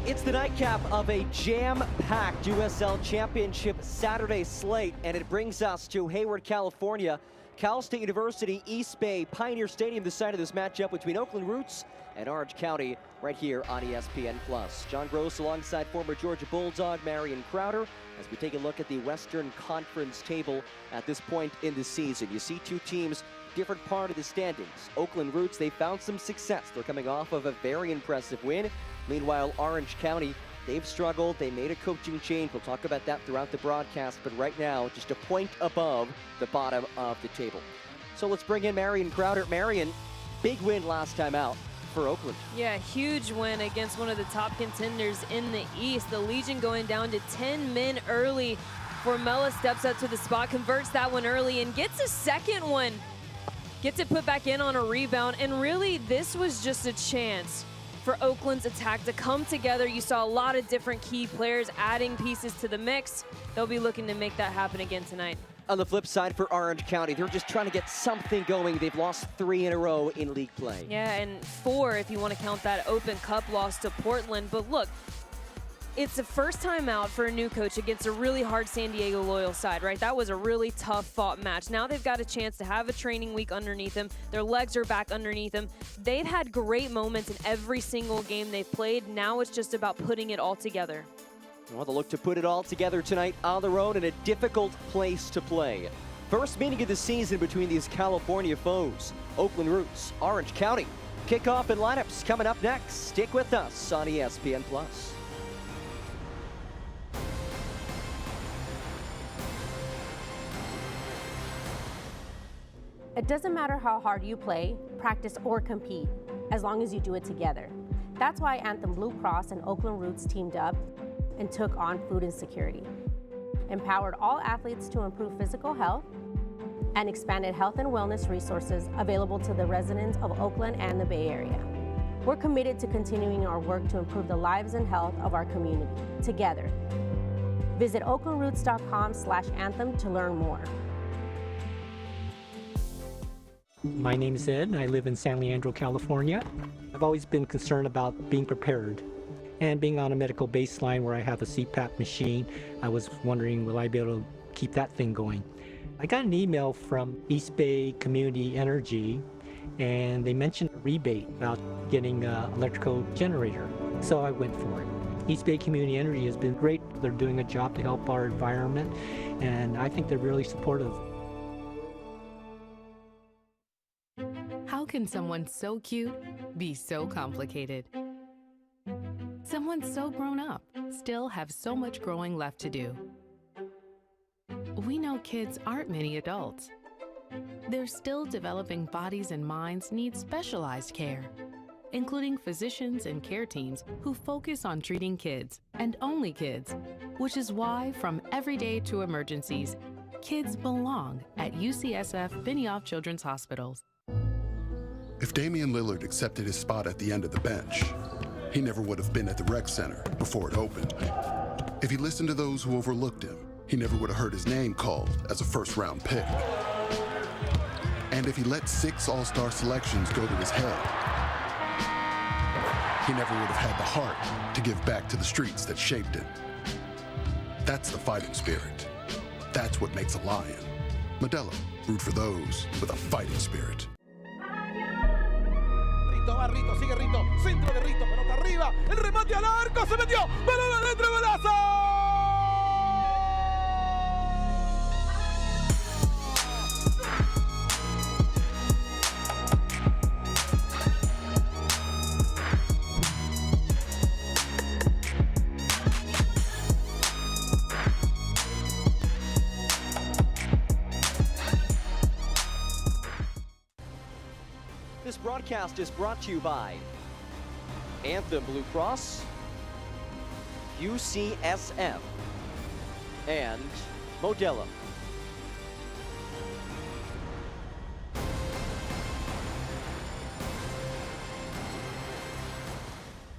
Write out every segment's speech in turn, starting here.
It's the nightcap of a jam-packed USL Championship Saturday slate, and it brings us to Hayward, California. Cal State University, East Bay, Pioneer Stadium decided this matchup between Oakland Roots and Orange County right here on ESPN+. John Gross alongside former Georgia Bulldog Marion Crowder as we take a look at the Western Conference table at this point in the season. You see two teams, different part of the standings. Oakland Roots, they found some success. They're coming off of a very impressive win. Meanwhile, Orange County, they've struggled. They made a coaching change. We'll talk about that throughout the broadcast, but right now, just a point above the bottom of the table. So let's bring in Marion Crowder. Marion, big win last time out for Oakland. Yeah, huge win against one of the top contenders in the East. The Legion going down to 10 men early. Formela steps up to the spot, converts that one early, and gets a second one. Gets it put back in on a rebound, and really, this was just a chance for Oakland's attack to come together. You saw a lot of different key players adding pieces to the mix. They'll be looking to make that happen again tonight. On the flip side for Orange County, they're just trying to get something going. They've lost 3 in a row in league play. Yeah, and 4 if you want to count that Open Cup loss to Portland. But look, it's the first time out for a new coach against a really hard San Diego Loyal side, right? That was a really tough fought match. Now they've got a chance to have a training week underneath them. Their legs are back underneath them. They've had great moments in every single game they've played. Now it's just about putting it all together. Well, they'll look to put it all together tonight on the road in a difficult place to play. First meeting of the season between these California foes. Oakland Roots, Orange County. Kickoff and lineups coming up next. Stick with us on ESPN+. It doesn't matter how hard you play, practice, or compete, as long as you do it together. That's why Anthem Blue Cross and Oakland Roots teamed up and took on food insecurity, empowered all athletes to improve physical health, and expanded health and wellness resources available to the residents of Oakland and the Bay Area. We're committed to continuing our work to improve the lives and health of our community, together. Visit oaklandroots.com/anthem to learn more. My name is Ed, and I live in San Leandro, California. I've always been concerned about being prepared and being on a medical baseline where I have a CPAP machine. I was wondering, will I be able to keep that thing going? I got an email from East Bay Community Energy, and they mentioned a rebate about getting an electrical generator, so I went for it. East Bay Community Energy has been great. They're doing a job to help our environment, and I think they're really supportive. How can someone so cute be so complicated? Someone so grown up still have so much growing left to do. We know kids aren't many adults. Their still developing bodies and minds need specialized care, including physicians and care teams who focus on treating kids and only kids, which is why from everyday to emergencies, kids belong at UCSF Benioff Children's Hospitals. If Damian Lillard accepted his spot at the end of the bench, he never would have been at the rec center before it opened. If he listened to those who overlooked him, he never would have heard his name called as a first-round pick. And if he let 6 all-star selections go to his head, he never would have had the heart to give back to the streets that shaped him. That's the fighting spirit. That's what makes a lion. Modelo, root for those with a fighting spirit. Va Rito, sigue Rito, centro de Rito, pelota arriba, el remate al arco, se metió, balón adentro, golazo. This broadcast is brought to you by Anthem Blue Cross, UCSF, and Modelo.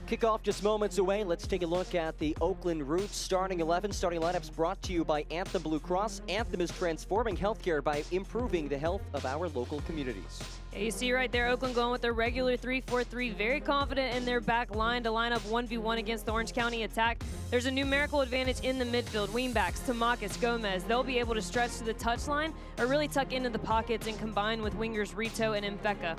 Kickoff just moments away. Let's take a look at the Oakland Roots starting 11. Starting lineups brought to you by Anthem Blue Cross. Anthem is transforming healthcare by improving the health of our local communities. Yeah, you see right there, Oakland going with their regular 3-4-3, very confident in their back line to line up 1v1 against the Orange County attack. There's a numerical advantage in the midfield. Wingbacks, Tamakis, Gomez, they'll be able to stretch to the touchline or really tuck into the pockets and combine with wingers Rito and Mbeka.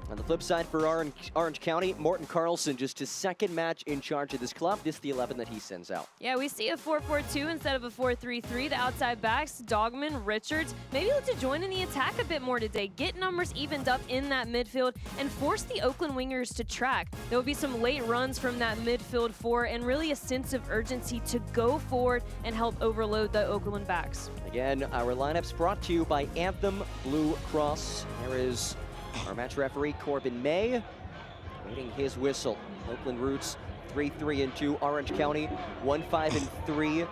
On the flip side for Orange County, Morten Carlson, just his second match in charge of this club. This is the 11 that he sends out. Yeah, we see a 4-4-2 instead of a 4-3-3. The outside backs, Dogman, Richards, maybe look to join in the attack a bit more today. Get numbers evened up in that midfield and force the Oakland wingers to track. There will be some late runs from that midfield four and really a sense of urgency to go forward and help overload the Oakland backs. Again, our lineups brought to you by Anthem Blue Cross. There is our match referee, Corbin May, waiting his whistle. Oakland Roots 3-3-2. Orange County 1-5-3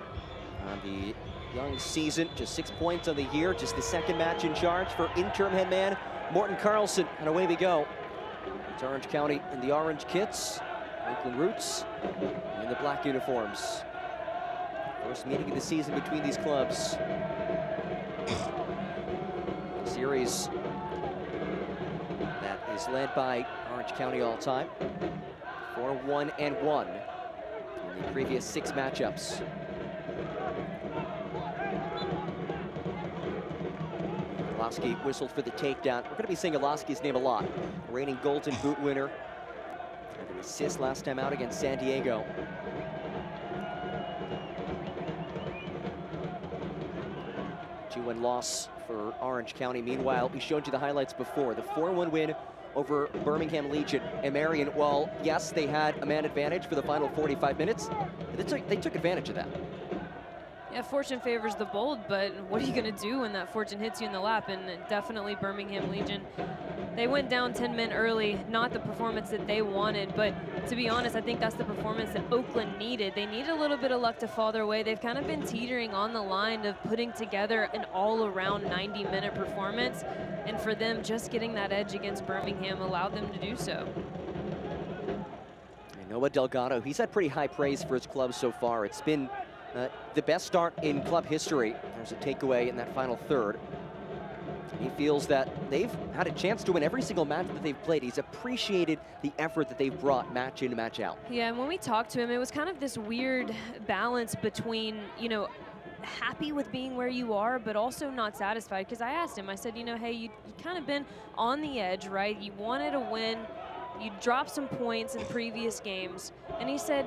on the young season. Just 6 points on the year. Just the second match in charge for interim head man Morten Carlson. And away we go. It's Orange County in the orange kits. Oakland Roots in the black uniforms. First meeting of the season between these clubs. Series that is led by Orange County all time. 4-1-1 in the previous 6 matchups. Oloski whistled for the takedown. We're going to be saying Oloski's name a lot. Reigning Golden Boot winner. Had an assist last time out against San Diego. A 2-1 loss for Orange County. Meanwhile, we showed you the highlights before. The 4-1 win over Birmingham Legion and Marion. While, yes, they had a man advantage for the final 45 minutes, they took advantage of that. Yeah, fortune favors the bold, but what are you going to do when that fortune hits you in the lap? And definitely Birmingham Legion, they went down 10 men early, not the performance that they wanted, but to be honest, I think that's the performance that Oakland needed. They needed a little bit of luck to fall their way. They've kind of been teetering on the line of putting together an all-around 90-minute performance, and for them, just getting that edge against Birmingham allowed them to do so. Noah Delgado, he's had pretty high praise for his club so far. It's been the best start in club history. There's a takeaway in that final third. He feels that they've had a chance to win every single match that they've played. He's appreciated the effort that they've brought match in, match out. Yeah, and when we talked to him, it was kind of this weird balance between, you know, happy with being where you are, but also not satisfied. Because I asked him, I said, you know, hey, you kind of been on the edge, right? You wanted to win. You dropped some points in previous games. And he said,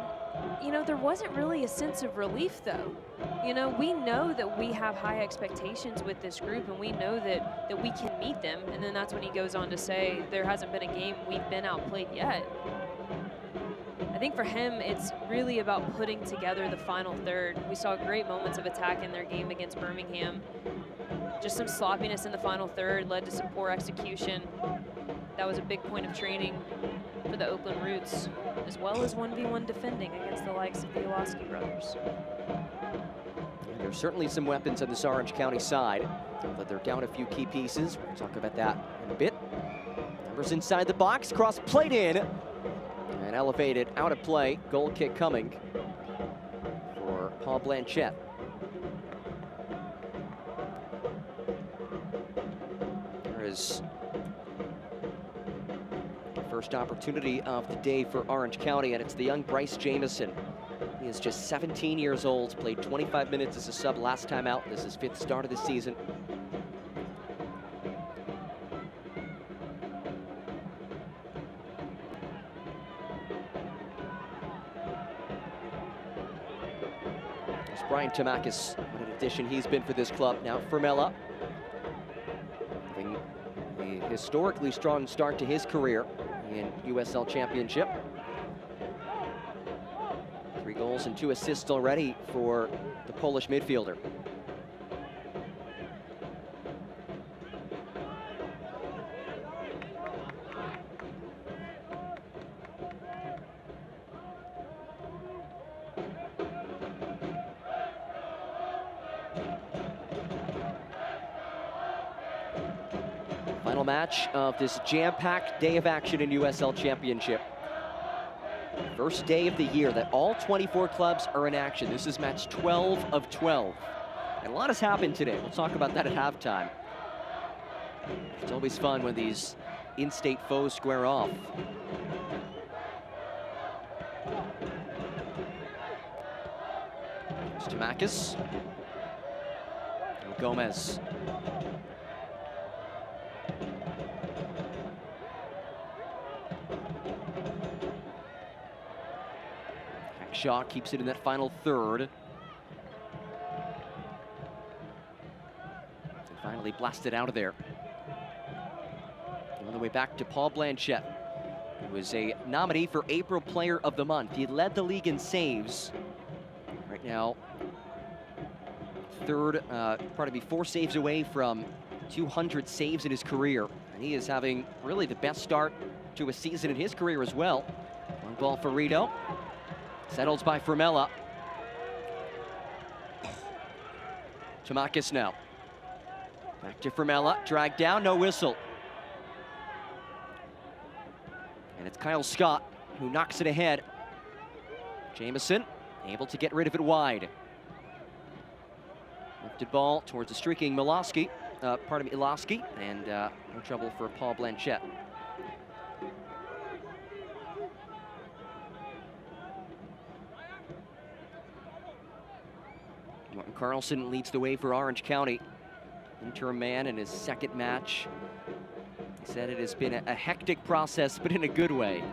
you know, there wasn't really a sense of relief, though. You know, we know that we have high expectations with this group, and we know that we can meet them. And then that's when he goes on to say, there hasn't been a game we've been outplayed yet. I think for him, it's really about putting together the final third. We saw great moments of attack in their game against Birmingham. Just some sloppiness in the final third led to some poor execution. That was a big point of training for the Oakland Roots, as well as 1v1 defending against the likes of the Oloski brothers. There's certainly some weapons on this Orange County side, but they're down a few key pieces. We'll talk about that in a bit. Numbers inside the box, cross played in, and elevated out of play. Goal kick coming for Paul Blanchette. There is first opportunity of the day for Orange County, and it's the young Bryce Jamison. He is just 17 years old, played 25 minutes as a sub last time out. This is his 5th start of the season. There's Brian Tamakis, what an addition he's been for this club. Now Formela, having a historically strong start to his career in USL Championship. 3 goals and 2 assists already for the Polish midfielder. Final match of this jam-packed day of action in USL Championship. First day of the year that all 24 clubs are in action. This is match 12 of 12. And a lot has happened today. We'll talk about that at halftime. It's always fun when these in-state foes square off. Stamakis. Gomez. Shaw keeps it in that final third. And finally blasted out of there. On the way back to Paul Blanchette, who was a nominee for April Player of the Month. He led the league in saves. Right now, 4 saves away from 200 saves in his career. And he is having really the best start to a season in his career as well. One ball for Rito. Settles by Formela. Tamakis now. Back to Formela, dragged down, no whistle. And it's Kyle Scott who knocks it ahead. Jamison able to get rid of it wide. Lifted ball towards the streaking Iloski, and no trouble for Paul Blanchette. Martin Carlson leads the way for Orange County. Interim man in his second match. He said it has been a hectic process, but in a good way,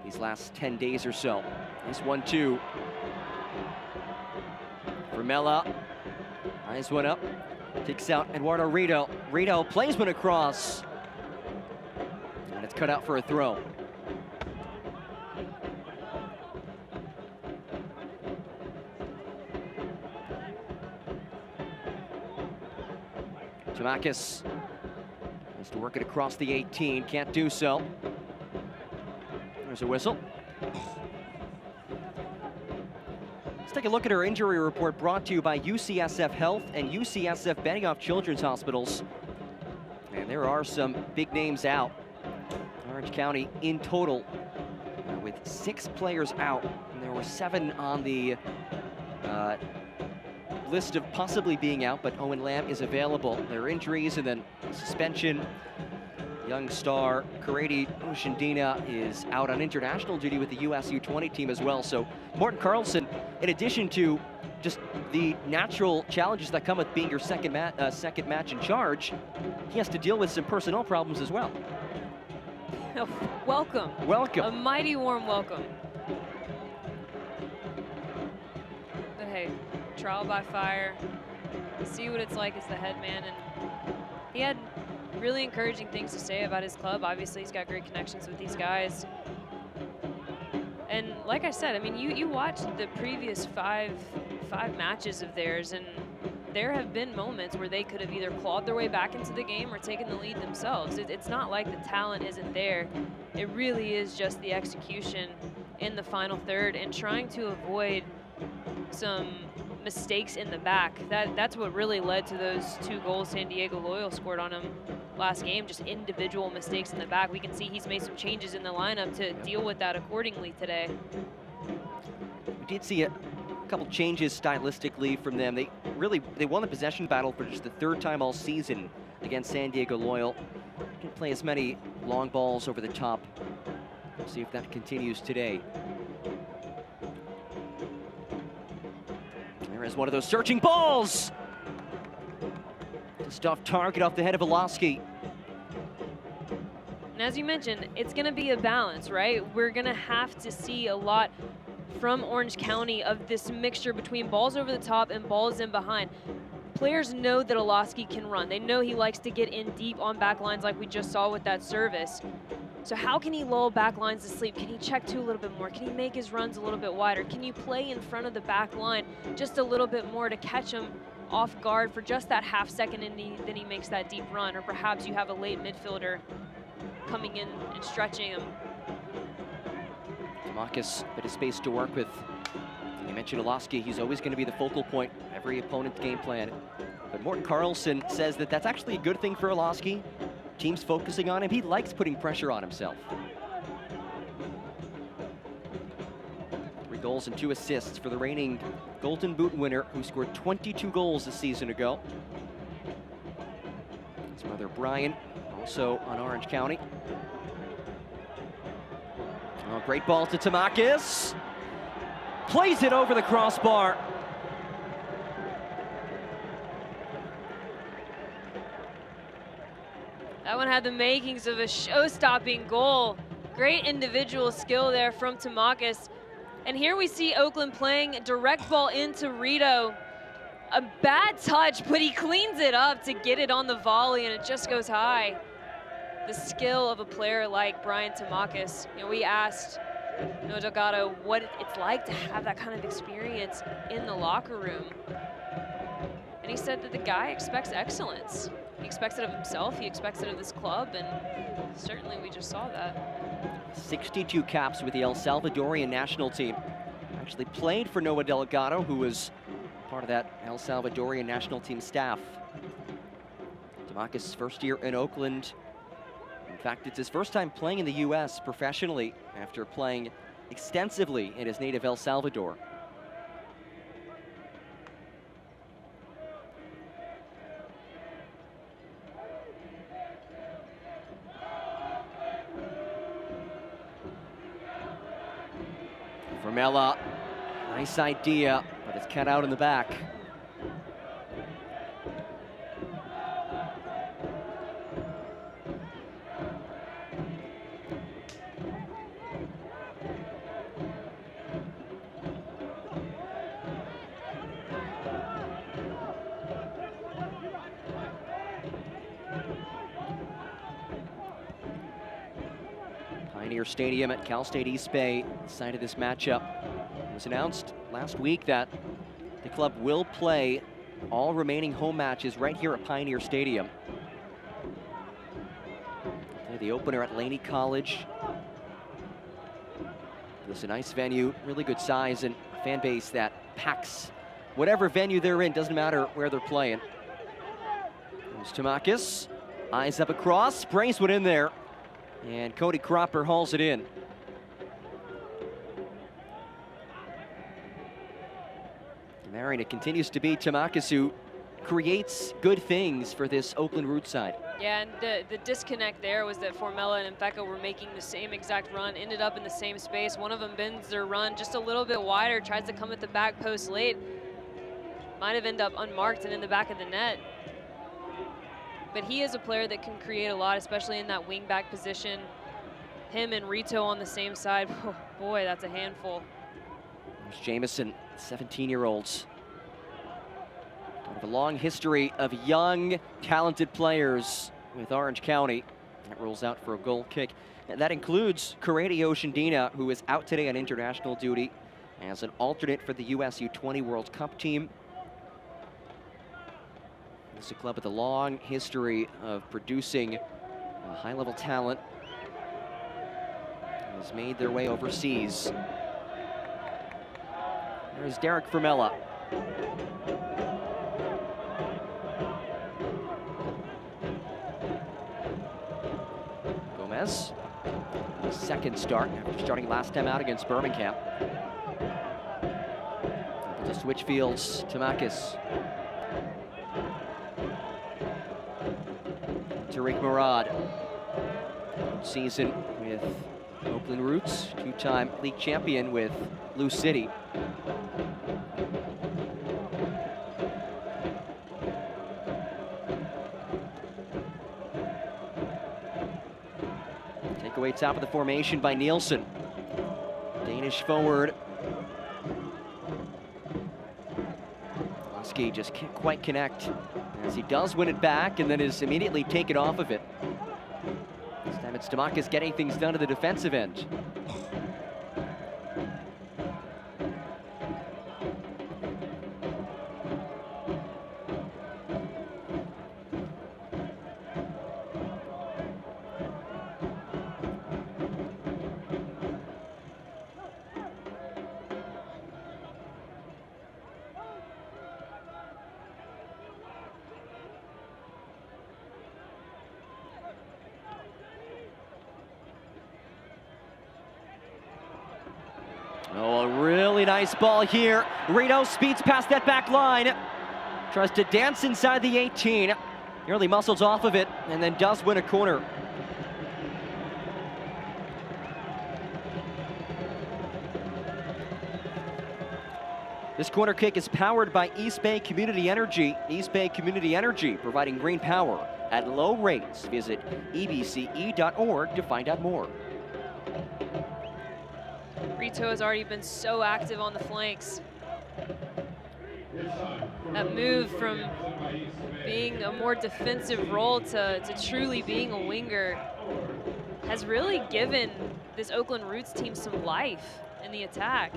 these last 10 days or so. Nice 1-2. Formela, eyes one up, takes out Eduardo Rito. Rito plays one across, and it's cut out for a throw. Tamakis has to work it across the 18, can't do so. There's a whistle. Let's take a look at our injury report brought to you by UCSF Health and UCSF Benioff Children's Hospitals. And there are some big names out. Orange County in total with 6 players out. And there were 7 on the list of possibly being out, but Owen Lamb is available. There are injuries and then suspension. Young star Karady Ushandina is out on international duty with the US U20 team as well. So Martin Carlson, in addition to just the natural challenges that come with being your second match in charge, he has to deal with some personnel problems as well. Welcome. Welcome. A mighty warm welcome. But hey, trial by fire. See what it's like as the head man, and he had really encouraging things to say about his club. Obviously, he's got great connections with these guys. And like I said, I mean, you watched the previous five matches of theirs, and there have been moments where they could have either clawed their way back into the game or taken the lead themselves. It's not like the talent isn't there. It really is just the execution in the final third and trying to avoid some mistakes in the back. That's what really led to those 2 goals San Diego Loyal scored on him last game, just individual mistakes in the back. We can see he's made some changes in the lineup to deal with that accordingly today. We did see a couple changes stylistically from them. They won the possession battle for just the 3rd time all season against San Diego Loyal. Didn't play as many long balls over the top. We'll see if that continues today. There is one of those searching balls. Just off target, off the head of Iloski. And as you mentioned, it's going to be a balance, right? We're going to have to see a lot from Orange County of this mixture between balls over the top and balls in behind. Players know that Iloski can run. They know he likes to get in deep on back lines like we just saw with that service. So how can he lull back lines to sleep? Can he check to a little bit more? Can he make his runs a little bit wider? Can you play in front of the back line just a little bit more to catch him off guard for just that half second, and then he makes that deep run? Or perhaps you have a late midfielder coming in and stretching him. Marcus, a bit of space to work with. You mentioned Iloski, he's always going to be the focal point of every opponent's game plan. But Morten Carlson says that that's actually a good thing for Iloski. Team's focusing on him. He likes putting pressure on himself. goals and 2 assists for the reigning Golden Boot winner, who scored 22 goals a season ago. His brother Brian, also on Orange County. Oh, great ball to Tamakis. Plays it over the crossbar. That one had the makings of a show-stopping goal. Great individual skill there from Tamakis. And here we see Oakland playing a direct ball into Rito. A bad touch, but he cleans it up to get it on the volley, and it just goes high. The skill of a player like Brian Tamakis. You know, we asked Delgado what it's like to have that kind of experience in the locker room. And he said that the guy expects excellence. He expects it of himself, he expects it of this club, and certainly we just saw that. 62 caps with the El Salvadorian national team. Actually played for Noah Delgado, who was part of that El Salvadorian national team staff. Tamakis' first year in Oakland. In fact, it's his first time playing in the U.S. professionally after playing extensively in his native El Salvador. Formela, nice idea, but it's cut out in the back. Pioneer Stadium at Cal State East Bay, site of this matchup. It was announced last week that the club will play all remaining home matches right here at Pioneer Stadium. Play the opener at Laney College. It's a nice venue, really good size, and a fan base that packs whatever venue they're in, doesn't matter where they're playing. There's Tamakis, eyes up across, sprays one in there. And Cody Cropper hauls it in. Marion, it continues to be Tamakis who creates good things for this Oakland Roots side. Yeah, and the disconnect there was that Formela and Mpeka were making the same exact run, ended up in the same space. One of them bends their run just a little bit wider, tries to come at the back post late. Might have ended up unmarked and in the back of the net. But he is a player that can create a lot, especially in that wing back position. Him and Rito on the same side, oh, boy, that's a handful. There's Jamison, 17-year-olds. A long history of young, talented players with Orange County. That rolls out for a goal kick. And that includes Corradi Oshandina, who is out today on international duty as an alternate for the US U20 World Cup team. This is a club with a long history of producing high-level talent. Has made their way overseas. There's Derek Formela. Gomez, second start after starting last time out against Birmingham. Able to switch fields, Tamakis. Tariq Murad, season with Oakland Roots, two-time league champion with Blue City. Takeaway top of the formation by Nielsen. Danish forward. Lusky just can't quite connect as he does win it back and then is immediately taken off of it. This time it's Tamakis getting things done to the defensive end. Oh, a really nice ball here. Rito speeds past that back line. Tries to dance inside the 18. Nearly muscles off of it and then does win a corner. This corner kick is powered by East Bay Community Energy. East Bay Community Energy, providing green power at low rates. Visit ebce.org to find out more. Rito has already been so active on the flanks. That move from being a more defensive role to truly being a winger has really given this Oakland Roots team some life in the attack.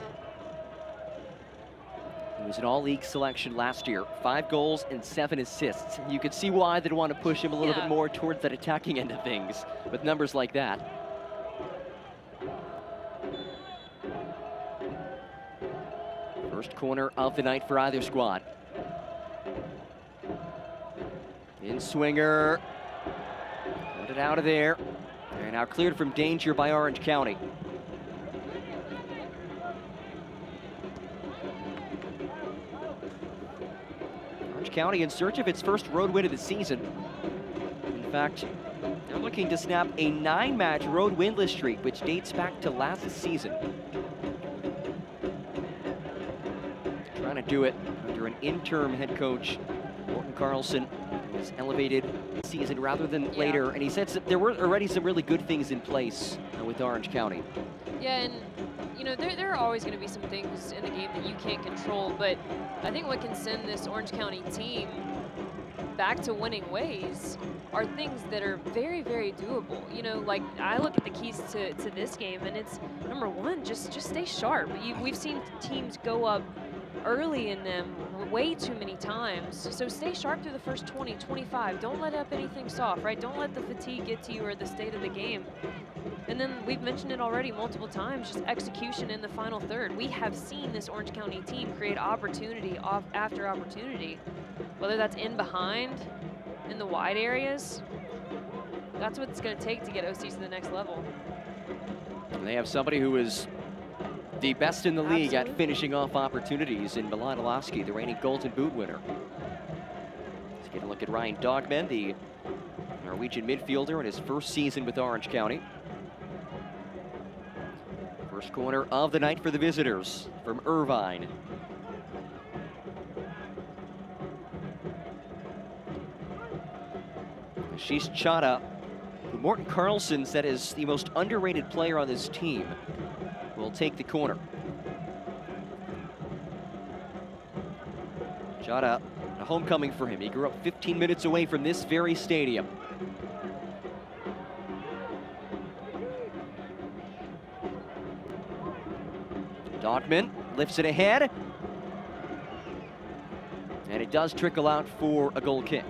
He was an all-league selection last year, 5 goals and 7 assists. You could see why they'd want to push him a little bit more towards that attacking end of things with numbers like that. First corner of the night for either squad. In swinger, put it out of there. They're now cleared from danger by Orange County. Orange County in search of its first road win of the season. In fact, they're looking to snap a 9-match road winless streak, which dates back to last season. Trying to do it under an interim head coach, Morten Carlson, who was elevated this season rather than later, and he said there were already some really good things in place with Orange County. Yeah, and you know, there are always going to be some things in the game that you can't control, but I think what can send this Orange County team back to winning ways are things that are very, very doable. You know, like I look at the keys to this game, and it's number one, just stay sharp. We've seen teams go up early in them way too many times. So stay sharp through the first 20, 25. Don't let up anything soft, right? Don't let the fatigue get to you or the state of the game. And then we've mentioned it already multiple times, just execution in the final third. We have seen this Orange County team create opportunity after opportunity, whether that's in behind, in the wide areas. That's what it's going to take to get OCs to the next level. And they have somebody who is the best in the league at finishing off opportunities in Milan Olaski, the reigning Golden Boot winner. Let's get a look at Ryan Dogman, the Norwegian midfielder in his first season with Orange County. First corner of the night for the visitors from Irvine. Ashish Chadha, who Morten Carlson said is the most underrated player on this team, will take the corner. Chadha, a homecoming for him. He grew up 15 minutes away from this very stadium. Dogman lifts it ahead. And it does trickle out for a goal kick.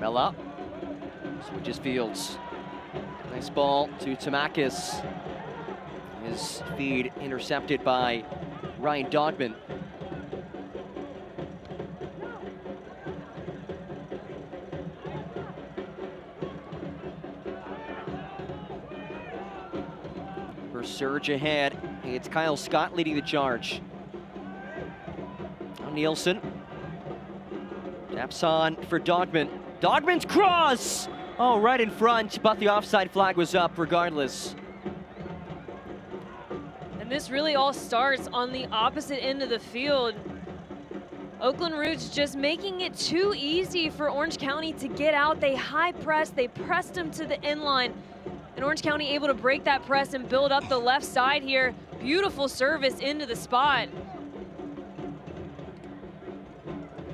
Formela switches fields. Nice ball to Tamakis. His feed intercepted by Ryan Dogman. First surge ahead. It's Kyle Scott leading the charge. Now Nielsen. Taps on for Dogman. Dogman's cross! Oh, right in front, but the offside flag was up regardless. And this really all starts on the opposite end of the field. Oakland Roots just making it too easy for Orange County to get out. They high press, they pressed them to the end line. And Orange County able to break that press and build up the left side here. Beautiful service into the spot.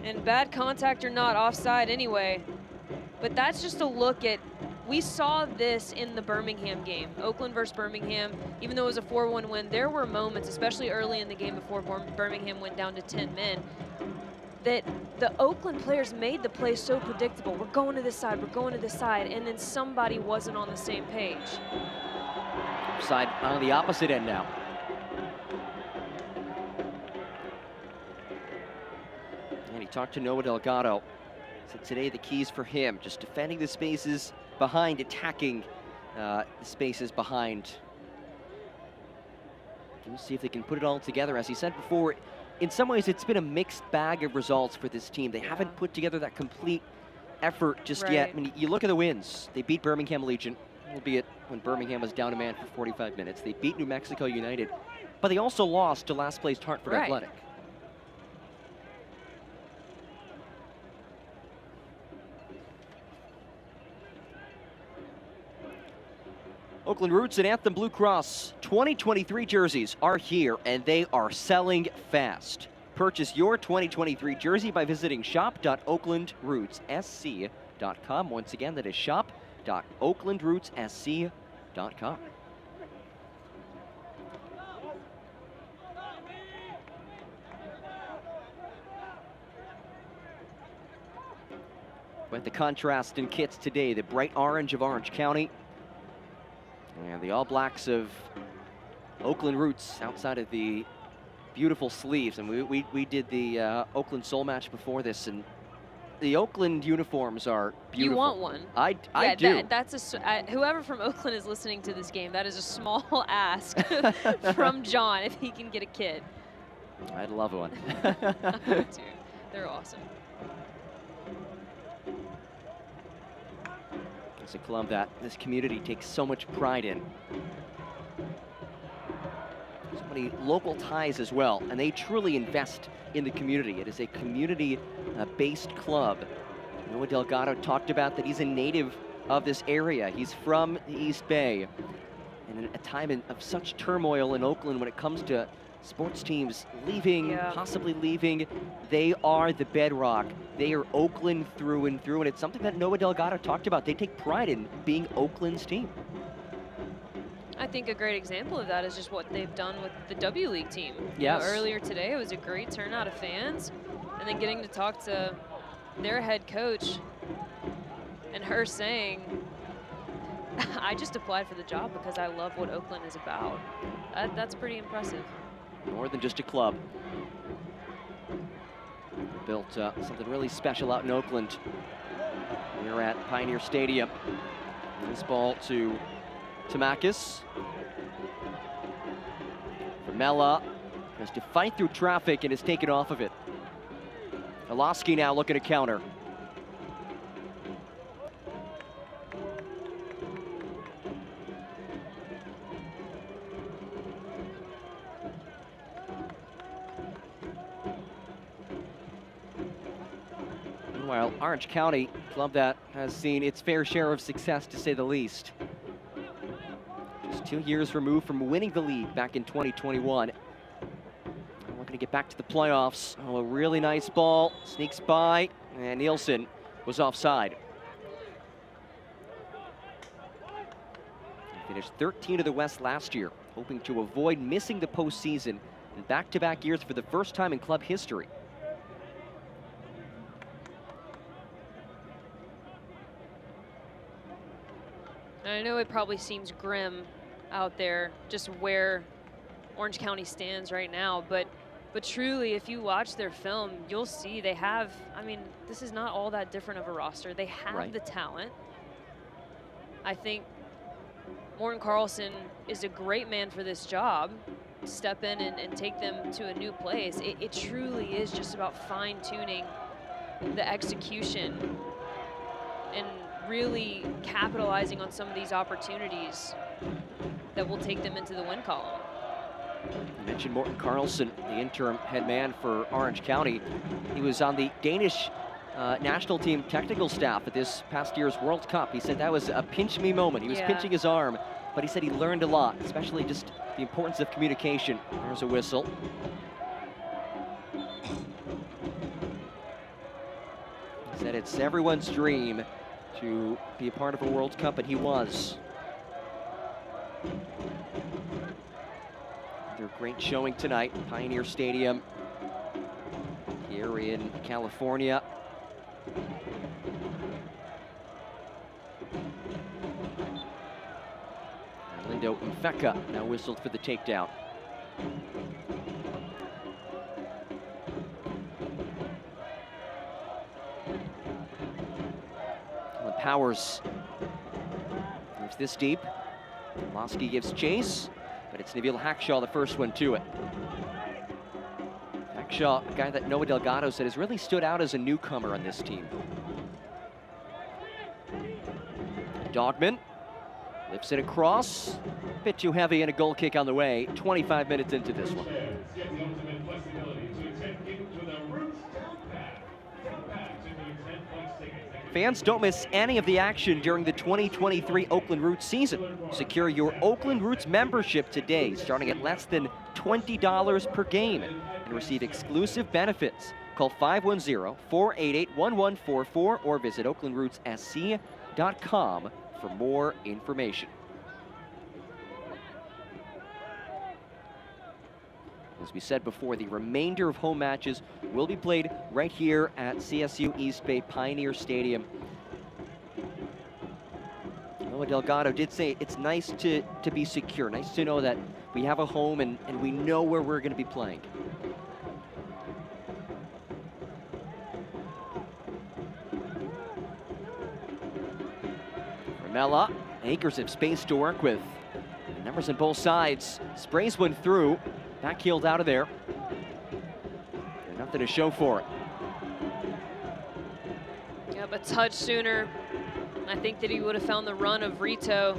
And bad contact or not, offside anyway. But that's just a look at, We saw this in the Birmingham game, Oakland versus Birmingham. Even though it was a 4-1 win, there were moments, especially early in the game before Birmingham went down to 10 men, that the Oakland players made the play so predictable. We're going to this side, we're going to this side, and then somebody wasn't on the same page. Side on the opposite end now. And he talked to Noah Delgado. Said today the keys for him, just defending the spaces behind, attacking the spaces behind. We'll see if they can put it all together. As he said before, in some ways it's been a mixed bag of results for this team. They haven't put together that complete effort just yet. I mean, you look at the wins. They beat Birmingham Legion, albeit when Birmingham was down a man for 45 minutes. They beat New Mexico United, but they also lost to last placed Hartford Athletic. Oakland Roots and Anthem Blue Cross 2023 jerseys are here, and they are selling fast. Purchase your 2023 jersey by visiting shop.oaklandrootssc.com. Once again, that is shop.oaklandrootssc.com. But the contrast in kits today, the bright orange of Orange County, and the All Blacks of Oakland Roots outside of the beautiful sleeves. And we did the Oakland Soul match before this, and the Oakland uniforms are beautiful. You want one? I do. That's whoever from Oakland is listening to this game, that is a small ask from John if he can get a kid. I'd love one. Dude, they're awesome. It's a club that this community takes so much pride in. So many local ties as well, and they truly invest in the community. It is a community-based club. Noah Delgado talked about that he's a native of this area. He's from the East Bay. And in a time of such turmoil in Oakland when it comes to sports teams leaving, possibly leaving, they are the bedrock. They are Oakland through and through, and it's something that Noah Delgado talked about. They take pride in being Oakland's team. I think a great example of that is just what they've done with the W League team. Yes. You know, earlier today, it was a great turnout of fans, and then getting to talk to their head coach and her saying, I just applied for the job because I love what Oakland is about. That's pretty impressive. More than just a club. They built something really special out in Oakland. We're at Pioneer Stadium. This ball to Tamakis. Formela has to fight through traffic and is taken off of it. Holoski now looking to counter. Meanwhile, Orange County, club that has seen its fair share of success, to say the least. Just 2 years removed from winning the league back in 2021. And we're going to get back to the playoffs. Oh, a really nice ball, sneaks by, and Nielsen was offside. He finished 13 of the West last year, hoping to avoid missing the postseason in back-to-back years for the first time in club history. I know it probably seems grim out there, just where Orange County stands right now, but truly, if you watch their film, you'll see they have, I mean, this is not all that different of a roster. They have the talent. I think Morten Carlson is a great man for this job, to step in and take them to a new place. It truly is just about fine-tuning the execution and really capitalizing on some of these opportunities that will take them into the win column. You mentioned Morten Carlson, the interim head man for Orange County. He was on the Danish national team technical staff at this past year's World Cup. He said that was a pinch me moment. He was pinching his arm, but he said he learned a lot, especially just the importance of communication. There's a whistle. He said it's everyone's dream to be a part of a World Cup, and he was. Their great showing tonight, Pioneer Stadium here in California. Lindo Mfeka now whistled for the takedown. Powers moves this deep. Losky gives chase, but it's Nabil Hackshaw, the first one to it. Hackshaw, a guy that Noah Delgado said has really stood out as a newcomer on this team. Dogman lifts it across, a bit too heavy, and a goal kick on the way. 25 minutes into this one. Fans, don't miss any of the action during the 2023 Oakland Roots season. Secure your Oakland Roots membership today, starting at less than $20 per game, and receive exclusive benefits. Call 510-488-1144 or visit oaklandrootssc.com for more information. As we said before, the remainder of home matches will be played right here at CSU East Bay Pioneer Stadium. Noah Delgado did say it's nice to be secure, nice to know that we have a home and we know where we're going to be playing. Formela, acres of space to work with. Numbers on both sides, sprays one through. Backheeled out of there. And nothing to show for it. Yep, a touch sooner. I think that he would have found the run of Rito,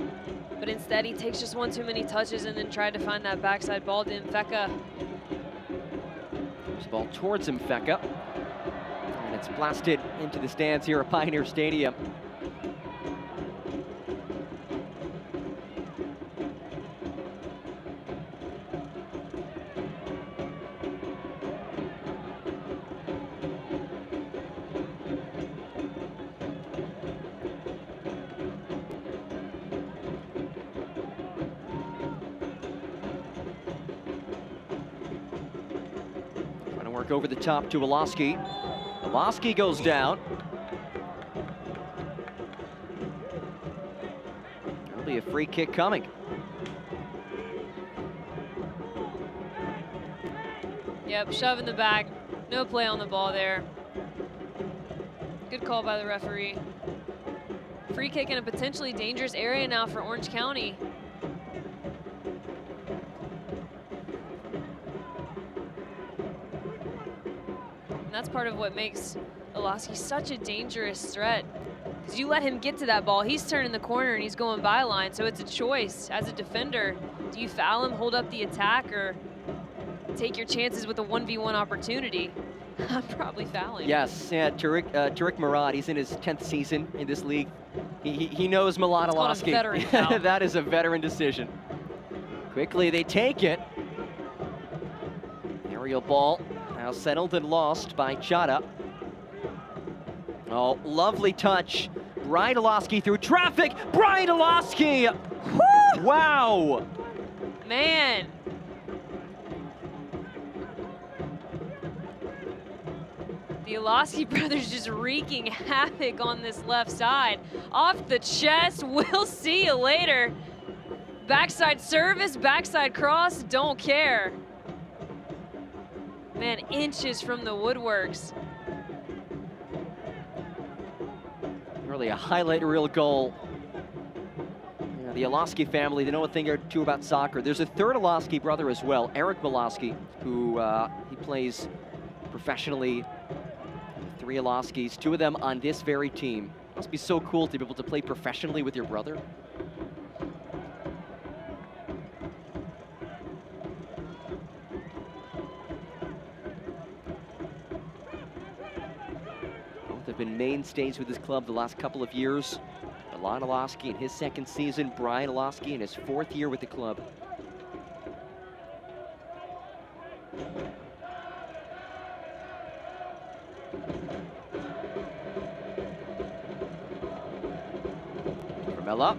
but instead he takes just one too many touches and then tried to find that backside ball to Mfeka. This ball towards Mfeka. And it's blasted into the stands here at Pioneer Stadium. Work over the top to Woloski. Woloski goes down. There'll be a free kick coming. Yep, shove in the back. No play on the ball there. Good call by the referee. Free kick in a potentially dangerous area now for Orange County. That's part of what makes Woloski such a dangerous threat. Because you let him get to that ball, he's turning the corner and he's going byline, so it's a choice as a defender. Do you foul him, hold up the attack, or take your chances with a 1v1 opportunity? I'm probably fouling. Yes, yeah, Tariq Murad, he's in his 10th season in this league. He knows Murad Woloski. That is a veteran decision. Quickly, they take it. Aerial ball. Now settled and lost by Chada. Oh, lovely touch. Brian Woloski through traffic. Brian Woloski! Wow! Man. The Woloski brothers just wreaking havoc on this left side. Off the chest, we'll see you later. Backside service, backside cross, don't care. Man, inches from the woodworks. Really a highlight reel goal. Yeah, the Woloski family, they know a thing or two about soccer. There's a third Woloski brother as well, Eric Woloski, who he plays professionally. 3 Woloskis, 2 of them on this very team. Must be so cool to be able to play professionally with your brother. Have been mainstays with his club the last couple of years. Milan Woloski in his 2nd season, Brian Woloski in his 4th year with the club. Formela.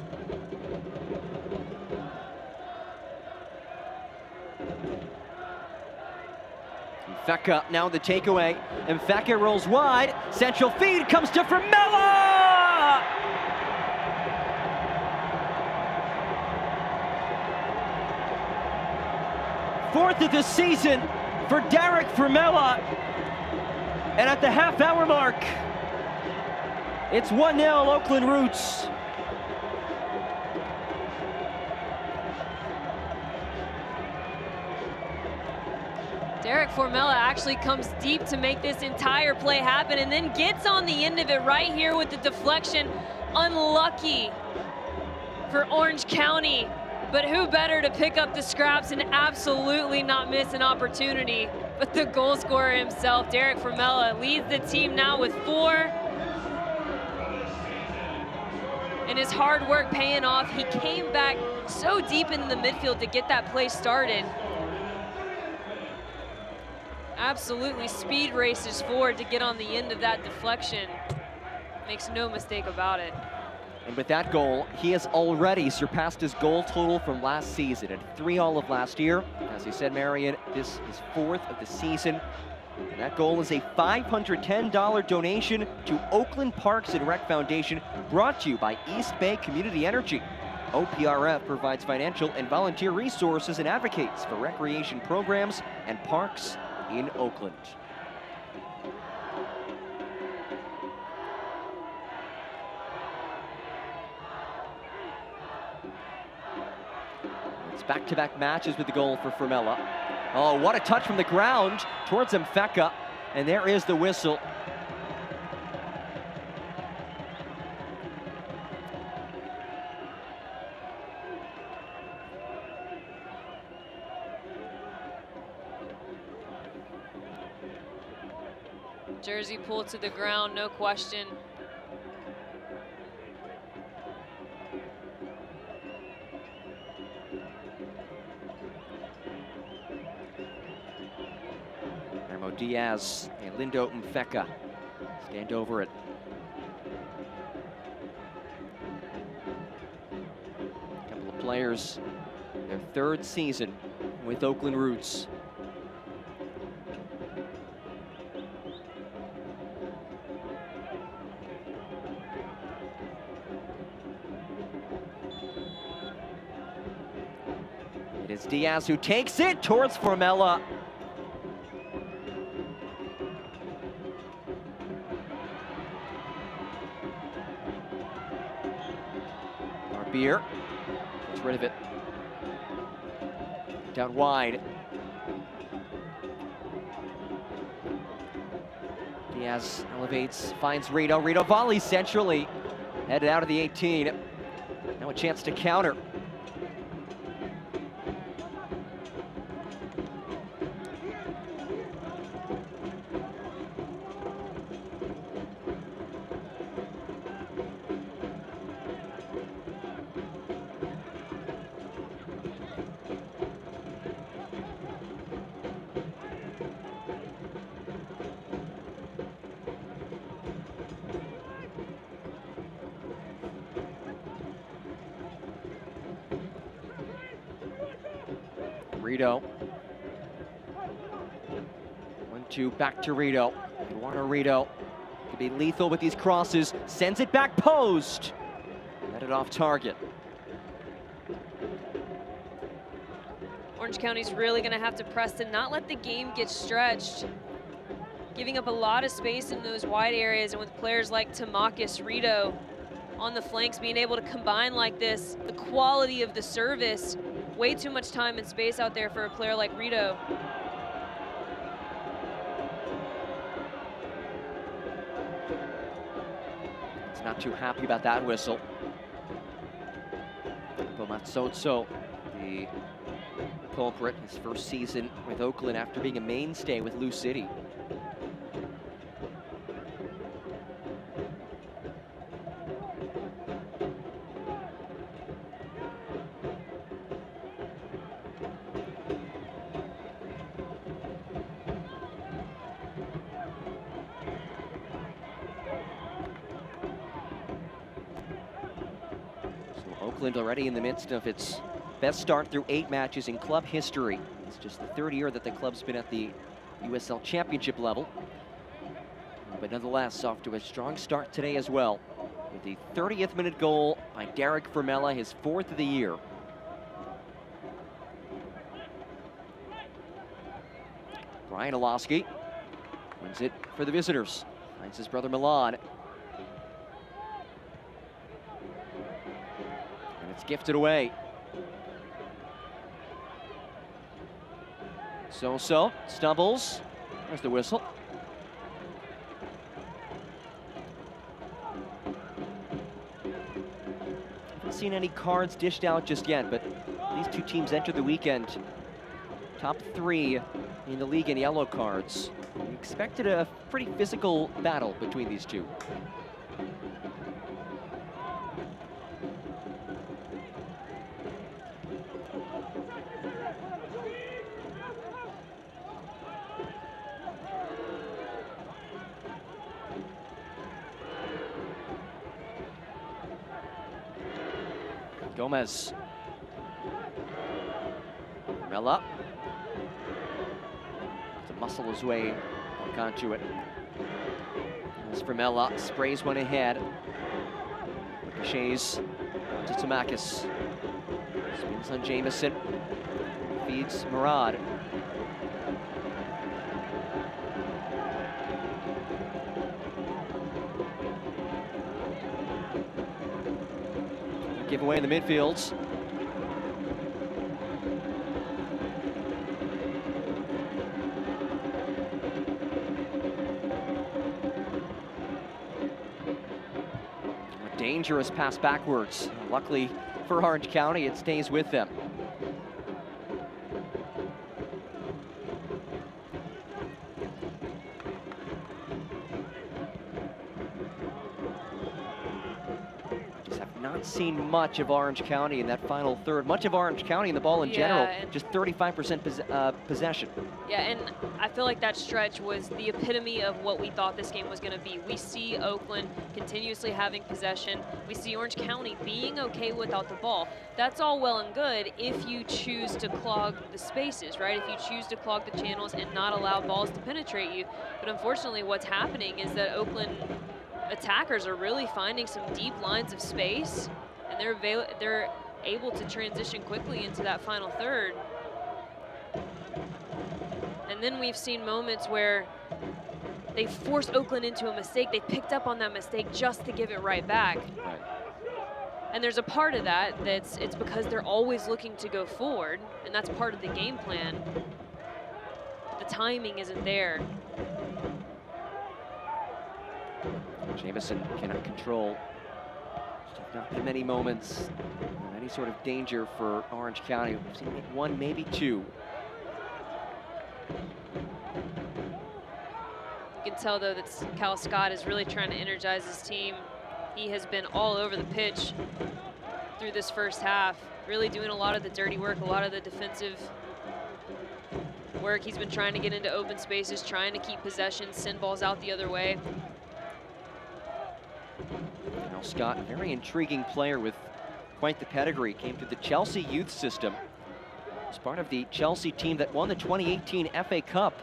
Mfeka now the takeaway. Mfeka rolls wide. Central feed comes to Formela! Fourth of the season for Derek Formela. And at the half-hour mark, it's 1-0 Oakland Roots. Derek Formela actually comes deep to make this entire play happen and then gets on the end of it right here with the deflection. Unlucky for Orange County, but who better to pick up the scraps and absolutely not miss an opportunity but the goal scorer himself. Derek Formela leads the team now with 4. And his hard work paying off. He came back so deep in the midfield to get that play started. Absolutely speed races forward to get on the end of that deflection. Makes no mistake about it. And with that goal, he has already surpassed his goal total from last season at 3 all of last year. As you said, Marion, this is 4th of the season. And that goal is a $510 donation to Oakland Parks and Rec Foundation, brought to you by East Bay Community Energy. OPRF provides financial and volunteer resources and advocates for recreation programs and parks in Oakland. It's back-to-back matches with the goal for Formela. Oh, what a touch from the ground towards Mfeka, and there is the whistle. Jersey pulled to the ground, no question. Ermo Diaz and Lindo Mfeka stand over it. A couple of players, their 3rd season with Oakland Roots. It is Diaz who takes it towards Formela. Barbier gets rid of it. Down wide. Diaz elevates, finds Rito. Rito volleys centrally. Headed out of the 18. Now a chance to counter. Rito. 1-2, back to Rito. Eduardo Rito could be lethal with these crosses. Sends it back post. Headed off target. Orange County's really gonna have to press to not let the game get stretched. Giving up a lot of space in those wide areas, and with players like Tamakis, Rito on the flanks being able to combine like this, the quality of the service, way too much time and space out there for a player like Rito. He's not too happy about that whistle. Bomatsotso, the culprit, his 1st season with Oakland after being a mainstay with Lou City. Oakland already in the midst of its best start through 8 matches in club history. It's just the 3rd year that the club's been at the USL Championship level. But nonetheless, off to a strong start today as well, with the 30th minute goal by Derek Formela, his 4th of the year. Brian Olowski wins it for the visitors. Finds his brother Murad. And it's gifted away. So stumbles. There's the whistle. Haven't seen any cards dished out just yet, but these two teams enter the weekend top 3 in the league in yellow cards. We expected a pretty physical battle between these two. Gomez. Formela. To muscle his way back onto it. As Formela sprays one ahead. Ricochets to Tamakis. Spins on Jamison. Feeds Murad. Give away in the midfields. A dangerous pass backwards. Luckily for Orange County, it stays with them. Seen much of Orange County in that final third. Much of Orange County in the ball in general, just 35% possession. Yeah, and I feel like that stretch was the epitome of what we thought this game was going to be. We see Oakland continuously having possession. We see Orange County being okay without the ball. That's all well and good if you choose to clog the spaces, right? If you choose to clog the channels and not allow balls to penetrate you. But unfortunately, what's happening is that Oakland attackers are really finding some deep lines of space, and they're able to transition quickly into that final third. And then we've seen moments where they forced Oakland into a mistake. They picked up on that mistake just to give it right back. Right. And there's a part of that it's because they're always looking to go forward, and that's part of the game plan. The timing isn't there. Jamison cannot control. Not been many moments, any sort of danger for Orange County. We've seen one, maybe two. You can tell, though, that Cal Scott is really trying to energize his team. He has been all over the pitch through this first half, really doing a lot of the dirty work, a lot of the defensive work. He's been trying to get into open spaces, trying to keep possession, send balls out the other way. Scott, a very intriguing player with quite the pedigree. Came through the Chelsea youth system. Was part of the Chelsea team that won the 2018 FA Cup.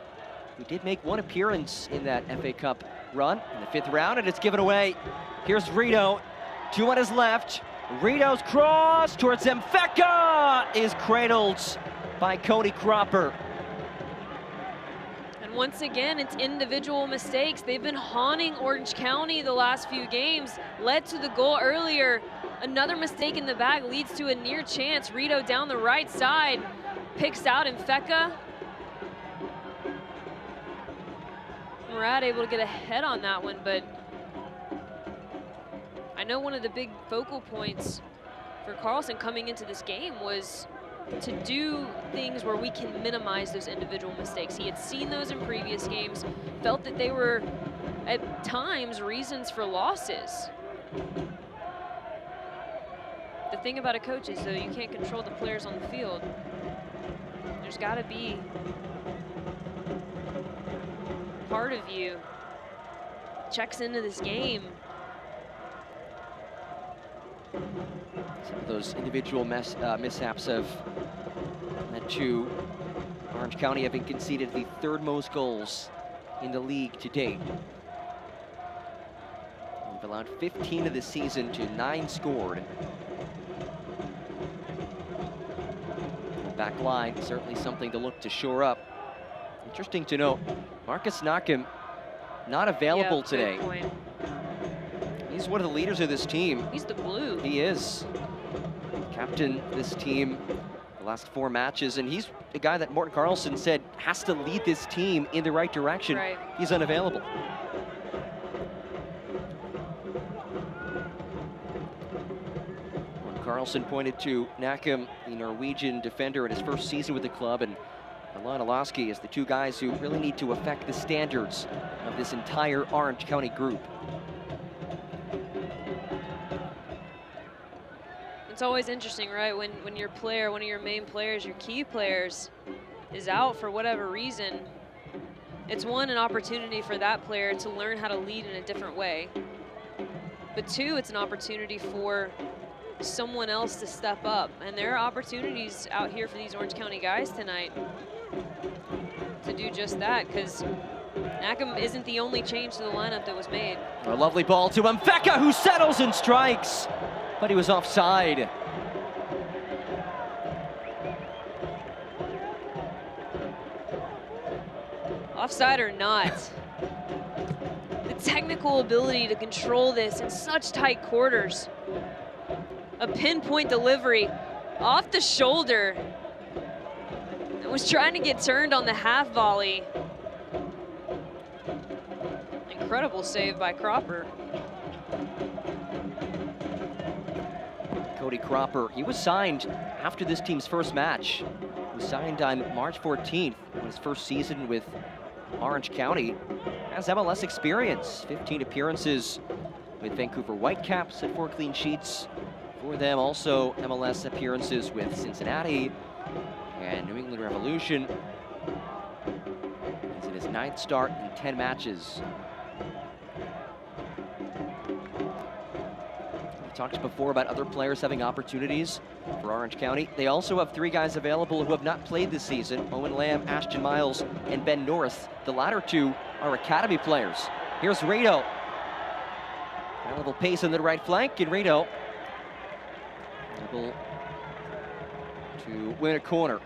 He did make one appearance in that FA Cup run in the 5th round, and it's given away. Here's Rito, 2 on his left. Rito's cross towards Mfeka is cradled by Cody Cropper. Once again, it's individual mistakes. They've been haunting Orange County the last few games, led to the goal earlier. Another mistake in the back leads to a near chance. Rito down the right side, picks out Mfeka. Murad able to get ahead on that one, but I know one of the big focal points for Carlson coming into this game was to do things where we can minimize those individual mistakes. He had seen those in previous games, felt that they were at times reasons for losses. The thing about a coach is, though, you can't control the players on the field. There's got to be part of you checks into this game Some of those individual mishaps have led to Orange County having conceded the 3rd most goals in the league to date. They've allowed 15 of the season to 9 scored. The back line, certainly something to look to shore up. Interesting to note, Marcus Nakim not available today. Good point. He's one of the leaders of this team. He's the blue. He is. Captain this team the last 4 matches, and he's the guy that Morten Carlson said has to lead this team in the right direction. Right. He's unavailable. Morten Carlson pointed to Nakim, the Norwegian defender, in his first season with the club, and Alon Alaski as the 2 guys who really need to affect the standards of this entire Orange County group. It's always interesting, right? When your player, one of your main players, your key players, is out for whatever reason, it's one, an opportunity for that player to learn how to lead in a different way. But 2, it's an opportunity for someone else to step up. And there are opportunities out here for these Orange County guys tonight to do just that, because Nakim isn't the only change to the lineup that was made. A lovely ball to Mfeka, who settles and strikes, but he was offside. Offside or not, the technical ability to control this in such tight quarters. A pinpoint delivery off the shoulder. It was trying to get turned on the half volley. Incredible save by Cropper. Cody Cropper, he was signed after this team's first match. He was signed on March 14th in his first season with Orange County. Has MLS experience, 15 appearances with Vancouver Whitecaps and 4 clean sheets for them. Also MLS appearances with Cincinnati and New England Revolution. He's in his 9th start in 10 matches. We talked before about other players having opportunities for Orange County. They also have 3 guys available who have not played this season: Owen Lamb, Ashton Miles, and Ben North. The latter 2 are academy players. Here's Rito. Available pace on the right flank, and Rito able to win a corner.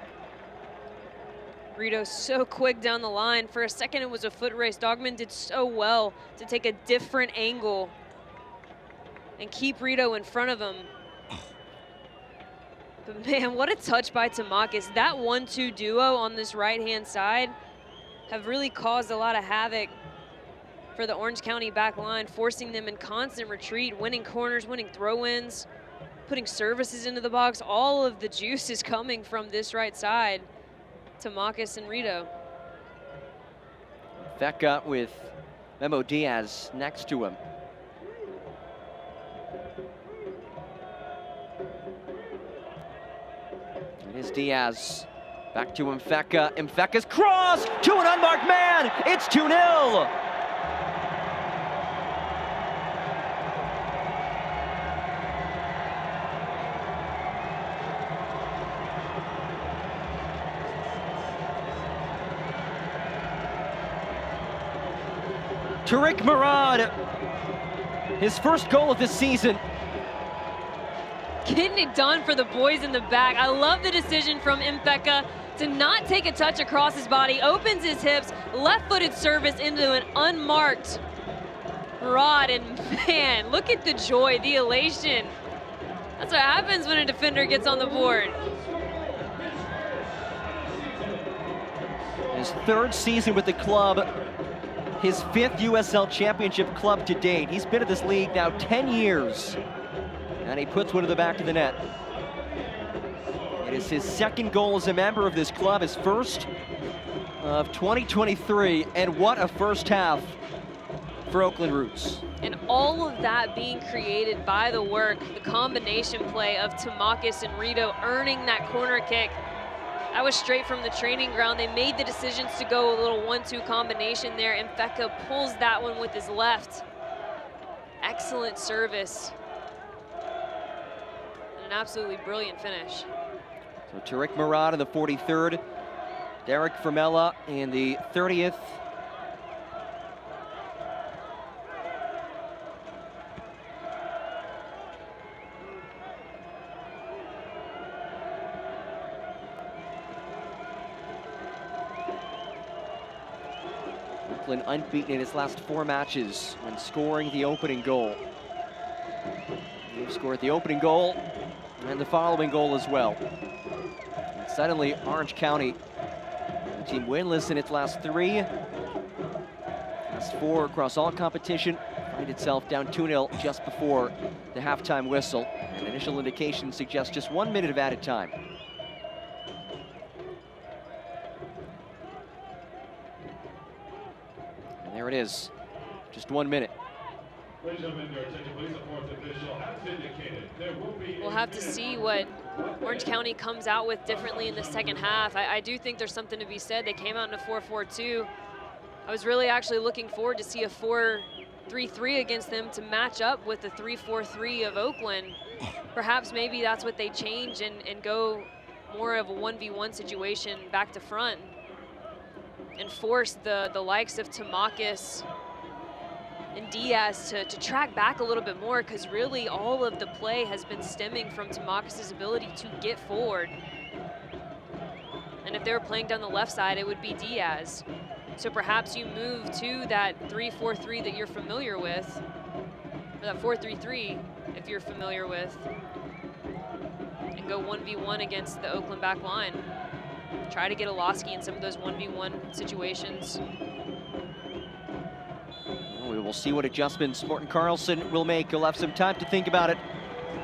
Rito so quick down the line. For a second, it was a foot race. Dogman did so well to take a different angle and keep Rito in front of him. But man, what a touch by Tamakis. That 1-2 duo on this right-hand side have really caused a lot of havoc for the Orange County back line, forcing them in constant retreat, winning corners, winning throw-ins, putting services into the box. All of the juice is coming from this right side. Tamakis and Rito. Vecca with Memo Diaz next to him. It is Diaz. Back to Mfeka. Mfeka's cross to an unmarked man. It's 2-0. Tariq Murad, his first goal of the season. Getting it done for the boys in the back. I love the decision from Mfeka to not take a touch across his body, opens his hips, left-footed service into an unmarked Murad, and man, look at the joy, the elation. That's what happens when a defender gets on the board. His 3rd season with the club, his 5th USL Championship club to date. He's been at this league now 10 years, and he puts one to the back of the net. It is his 2nd goal as a member of this club, his first of 2023, and what a first half for Oakland Roots. And all of that being created by the work, the combination play of Tamakis and Rito earning that corner kick. That was straight from the training ground. They made the decisions to go a little 1-2 combination there. And Mfeka pulls that one with his left. Excellent service. An absolutely brilliant finish. So Tariq Murad in the 43rd, Derek Formela in the 30th. Oakland unbeaten in his last 4 matches when scoring the opening goal. They've scored the opening goal and the following goal as well. And suddenly, Orange County, the team winless in its last 3, last 4 across all competition, find itself down 2-0 just before the halftime whistle. And initial indications suggest just 1 minute of added time. And there it is, just 1 minute. We'll have to see what Orange County comes out with differently in the second half. I do think there's something to be said. They came out in a 4-4-2. I was really actually looking forward to see a 4-3-3 against them to match up with the 3-4-3 of Oakland. Perhaps maybe that's what they change and go more of a 1v1 situation back to front and force the likes of Tamakis and Diaz to track back a little bit more, because really all of the play has been stemming from Tamakis' ability to get forward. And if they were playing down the left side, it would be Diaz. So perhaps you move to that 3-4-3 that you're familiar with, or that 4-3-3 if you're familiar with, and go 1v1 against the Oakland back line. Try to get Olowski in some of those 1v1 situations. We will see what adjustments Morten Carlson will make. He'll have some time to think about it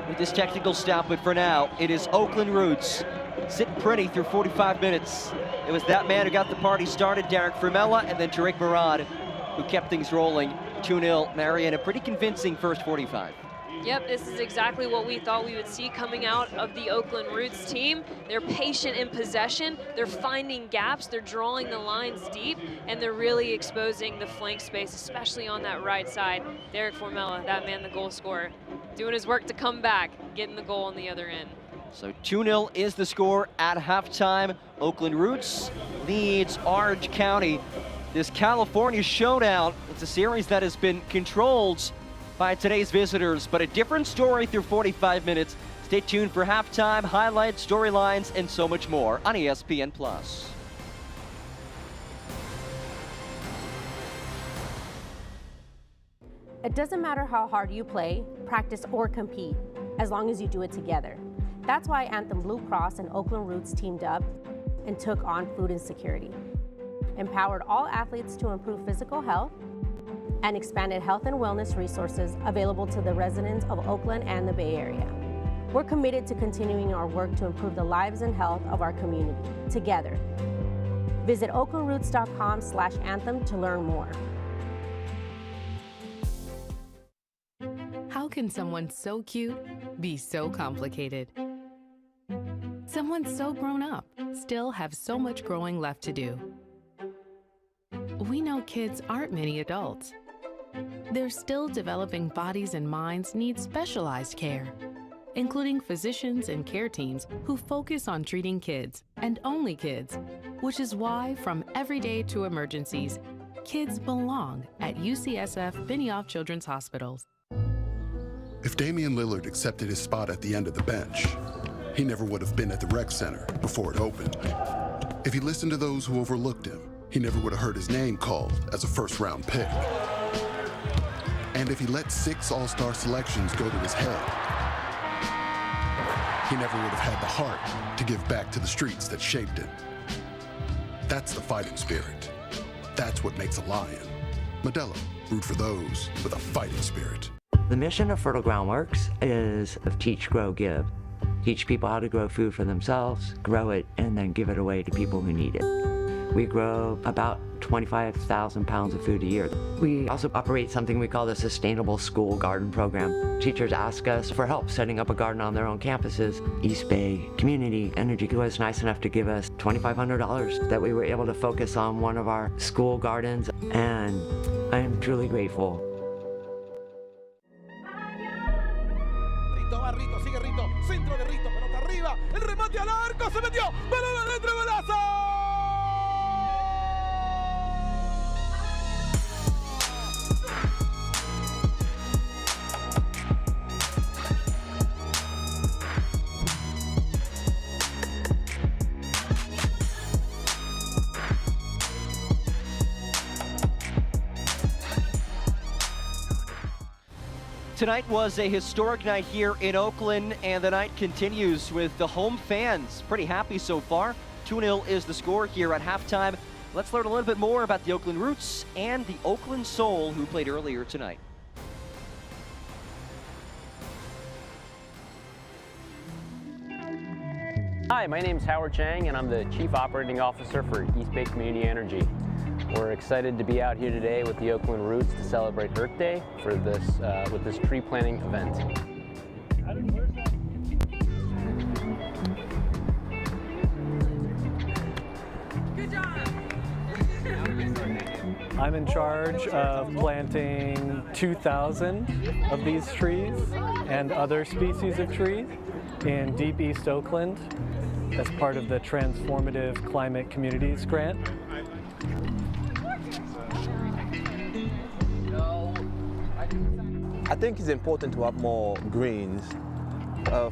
with this technical stop, but for now, it is Oakland Roots sitting pretty through 45 minutes. It was that man who got the party started, Derek Formela, and then Tariq Murad, who kept things rolling. 2-0, Marion, a pretty convincing first 45. Yep, this is exactly what we thought we would see coming out of the Oakland Roots team. They're patient in possession, they're finding gaps, they're drawing the lines deep, and they're really exposing the flank space, especially on that right side. Derek Formela, that man, the goal scorer, doing his work to come back, getting the goal on the other end. So 2-0 is the score at halftime. Oakland Roots leads Orange County. This California showdown, it's a series that has been controlled by today's visitors, but a different story through 45 minutes. Stay tuned for halftime, highlights, storylines, and so much more on ESPN+. It doesn't matter how hard you play, practice, or compete, as long as you do it together. That's why Anthem Blue Cross and Oakland Roots teamed up and took on food insecurity, empowered all athletes to improve physical health, and expanded health and wellness resources available to the residents of Oakland and the Bay Area. We're committed to continuing our work to improve the lives and health of our community, together. Visit oaklandroots.com/anthem to learn more. How can someone so cute be so complicated? Someone so grown up still have so much growing left to do. We know kids aren't many adults. Their still developing bodies and minds need specialized care, including physicians and care teams who focus on treating kids, and only kids, which is why, from everyday to emergencies, kids belong at UCSF Benioff Children's Hospitals. If Damian Lillard accepted his spot at the end of the bench, he never would have been at the rec center before it opened. If he listened to those who overlooked him, he never would have heard his name called as a first-round pick. And if he let 6 all-star selections go to his head, he never would have had the heart to give back to the streets that shaped him. That's the fighting spirit. That's what makes a lion. Modelo, root for those with a fighting spirit. The mission of Fertile Groundworks is teach, grow, give. Teach people how to grow food for themselves, grow it, and then give it away to people who need it. We grow about 25,000 pounds of food a year. We also operate something we call the Sustainable School Garden Program. Teachers ask us for help setting up a garden on their own campuses. East Bay Community Energy was nice enough to give us $2,500 that we were able to focus on one of our school gardens, and I am truly grateful. Rito va Rito, sigue Rito, centro de metió, balón adentro, golazo. Tonight was a historic night here in Oakland, and the night continues with the home fans pretty happy so far. 2-0 is the score here at halftime. Let's learn a little bit more about the Oakland Roots and the Oakland Soul, who played earlier tonight. Hi, my name is Howard Chang, and I'm the Chief Operating Officer for East Bay Community Energy. We're excited to be out here today with the Oakland Roots to celebrate Earth Day for this with this tree planting event. Good job. I'm in charge of planting 2,000 of these trees and other species of trees in deep East Oakland as part of the Transformative Climate Communities Grant. I think it's important to have more greens,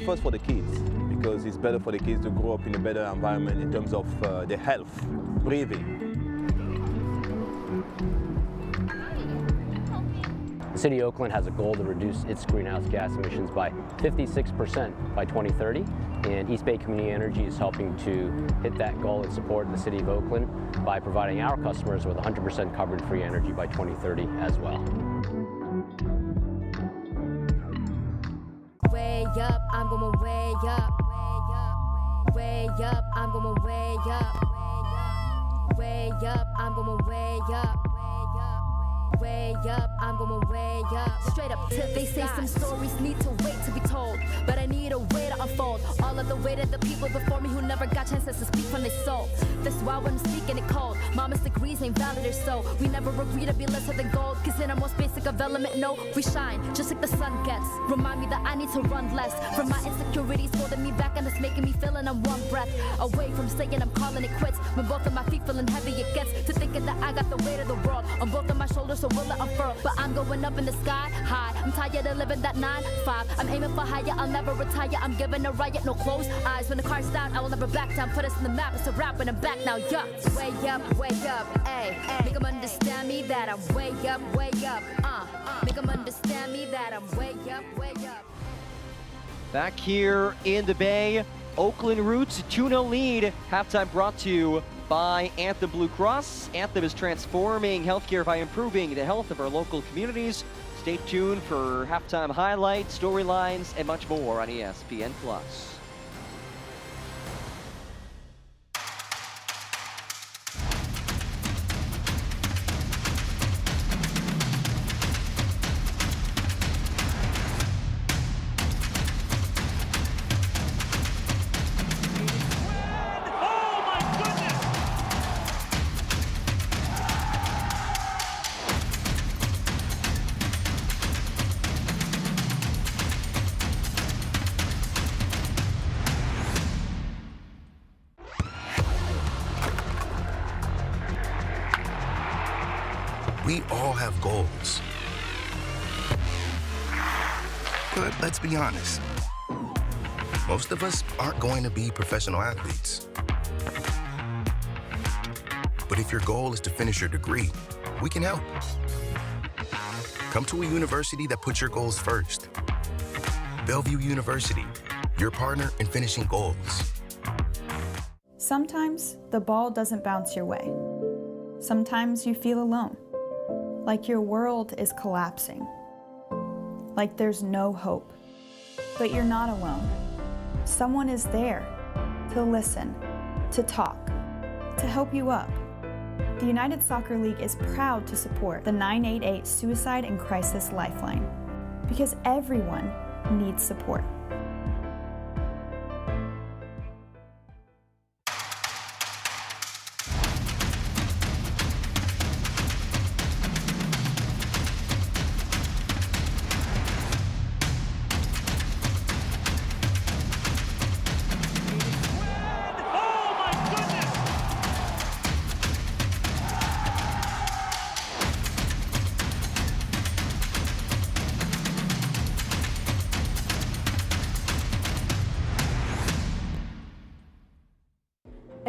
first for the kids, because it's better for the kids to grow up in a better environment in terms of their health, breathing. The City of Oakland has a goal to reduce its greenhouse gas emissions by 56% by 2030, and East Bay Community Energy is helping to hit that goal in support of the City of Oakland by providing our customers with 100% carbon-free energy by 2030 as well. Way up, I'm going way up. Way up, I'm going way up. Way up, I'm going way up. Way up, I'm going way up. Straight up till they say some stories need to wait to be told, but I need a way to unfold all of the weight of the people before me who never got chances to speak from their soul. That's why when I'm speaking it cold, mama's degrees ain't valid or so. We never agree to be lesser than gold, cause in our most basic of element, no, we shine just like the sun gets. Remind me that I need to run less from my insecurities holding me back, and it's making me feeling I'm one breath away from saying I'm calling it quits. When both of my feet feeling heavy, it gets to thinking that I got the weight of the world on both of my shoulders, so will it unfurl? But I'm going up in the sky high. I'm tired of living that 9-5. I'm aiming for higher, I'll never retire. I'm giving a riot, no closed eyes. When the car's down, I will never back down. Put us in the map, it's a rap when I'm back now, yeah. Way up, ayy. Make them understand me that I'm way up, Make them understand me that I'm way up. Back here in the Bay, Oakland Roots 2-0 lead. Halftime brought to you by Anthem Blue Cross. Anthem is transforming healthcare by improving the health of our local communities. Stay tuned for halftime highlights, storylines, and much more on ESPN+. We all have goals. But let's be honest, most of us aren't going to be professional athletes. But if your goal is to finish your degree, we can help. Come to a university that puts your goals first. Bellevue University, your partner in finishing goals. Sometimes the ball doesn't bounce your way. Sometimes you feel alone, like your world is collapsing, like there's no hope. But you're not alone. Someone is there to listen, to talk, to help you up. The United Soccer League is proud to support the 988 Suicide and Crisis Lifeline, because everyone needs support.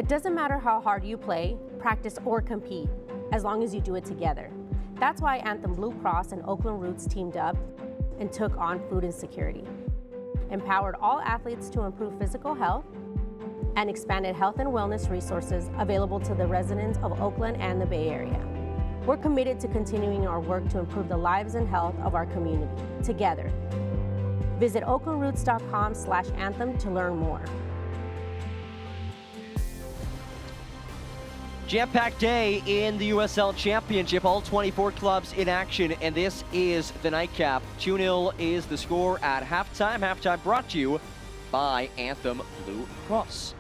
It doesn't matter how hard you play, practice, or compete, as long as you do it together. That's why Anthem Blue Cross and Oakland Roots teamed up and took on food insecurity, empowered all athletes to improve physical health, and expanded health and wellness resources available to the residents of Oakland and the Bay Area. We're committed to continuing our work to improve the lives and health of our community, together. Visit oaklandroots.com/anthem to learn more. Jam-packed day in the USL Championship, all 24 clubs in action, and this is the nightcap. 2-0 is the score at halftime. Halftime brought to you by Anthem Blue Cross.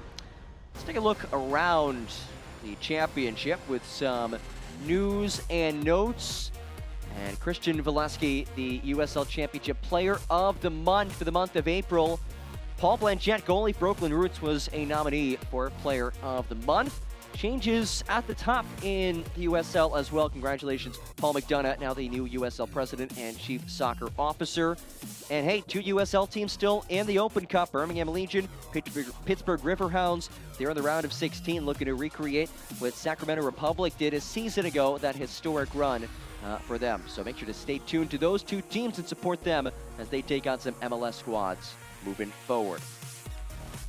Let's take a look around the championship with some news and notes. And Christian Valesky, the USL Championship Player of the Month for the month of April. Paul Blanchette, goalie for Oakland Roots, was a nominee for Player of the Month. Changes at the top in the USL as well. Congratulations, Paul McDonough, now the new USL President and Chief Soccer Officer. And hey, 2 USL teams still in the Open Cup. Birmingham Legion, Pittsburgh Riverhounds. They're in the round of 16, looking to recreate what Sacramento Republic did a season ago, that historic run for them. So make sure to stay tuned to those 2 teams and support them as they take on some MLS squads moving forward.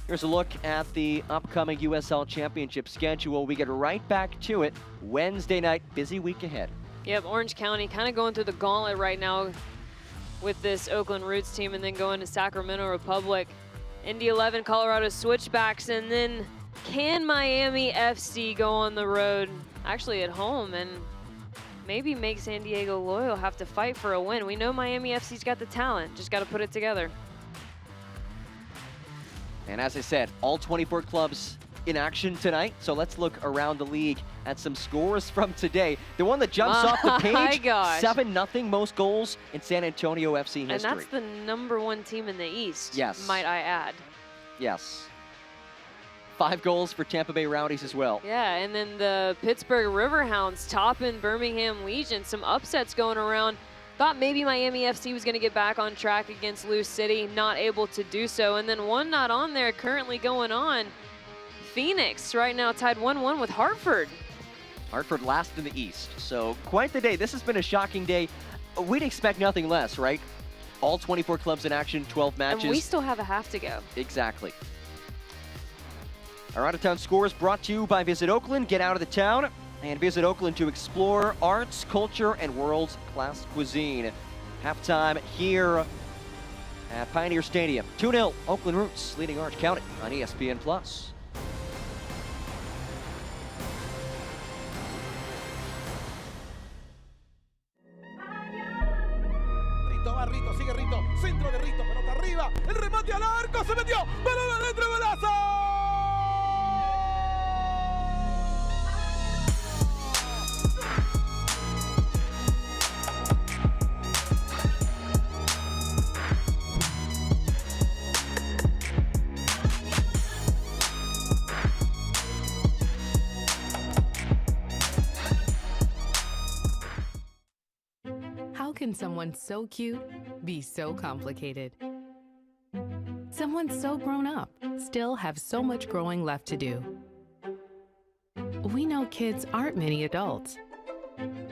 Here's a look at the upcoming USL Championship schedule. We get right back to it Wednesday night. Busy week ahead. Yep, Orange County kind of going through the gauntlet right now with this Oakland Roots team, and then going to Sacramento Republic. Indy 11, Colorado Switchbacks, and then can Miami FC go on the road, actually at home, and maybe make San Diego Loyal have to fight for a win? We know Miami FC's got the talent, just got to put it together. And as I said, all 24 clubs in action tonight. So let's look around the league at some scores from today. The one that jumps off the page, 7-0, most goals in San Antonio FC history. And that's the #1 team in the East, yes, might I add. Yes. 5 goals for Tampa Bay Rowdies as well. Yeah, and then the Pittsburgh Riverhounds topping Birmingham Legion. Some upsets going around. Thought maybe Miami FC was going to get back on track against Lou City, not able to do so. And then one not on there currently going on. Phoenix right now tied 1-1 with Hartford. Hartford last in the East. So quite the day. This has been a shocking day. We'd expect nothing less, right? All 24 clubs in action, 12 matches. And we still have a half to go. Exactly. Our out-of-town scores brought to you by Visit Oakland. Get out of the town and visit Oakland to explore arts, culture, and world-class cuisine. Halftime here at Pioneer Stadium. 2-0, Oakland Roots leading Orange County on ESPN+. Rito, sigue Rito, centro de Rito, pelota arriba, el remate al arco, se metió, balón adentro, golazo. How can someone so cute be so complicated? Someone so grown up still have so much growing left to do. We know kids aren't mini adults.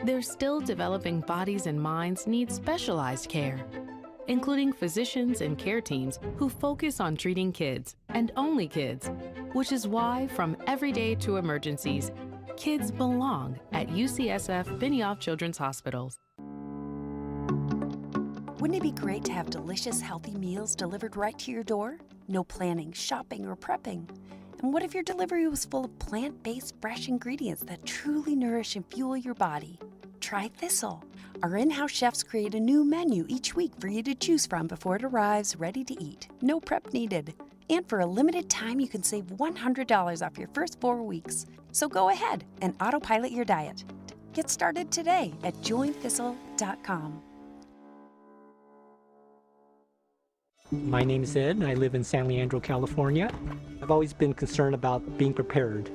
Their still developing bodies and minds need specialized care, including physicians and care teams who focus on treating kids and only kids, which is why from everyday to emergencies, kids belong at UCSF Benioff Children's Hospitals. Wouldn't it be great to have delicious, healthy meals delivered right to your door? No planning, shopping, or prepping. And what if your delivery was full of plant-based, fresh ingredients that truly nourish and fuel your body? Try Thistle. Our in-house chefs create a new menu each week for you to choose from before it arrives ready to eat. No prep needed. And for a limited time, you can save $100 off your first 4 weeks. So go ahead and autopilot your diet. Get started today at jointhistle.com. My name is Ed, and I live in San Leandro, California. I've always been concerned about being prepared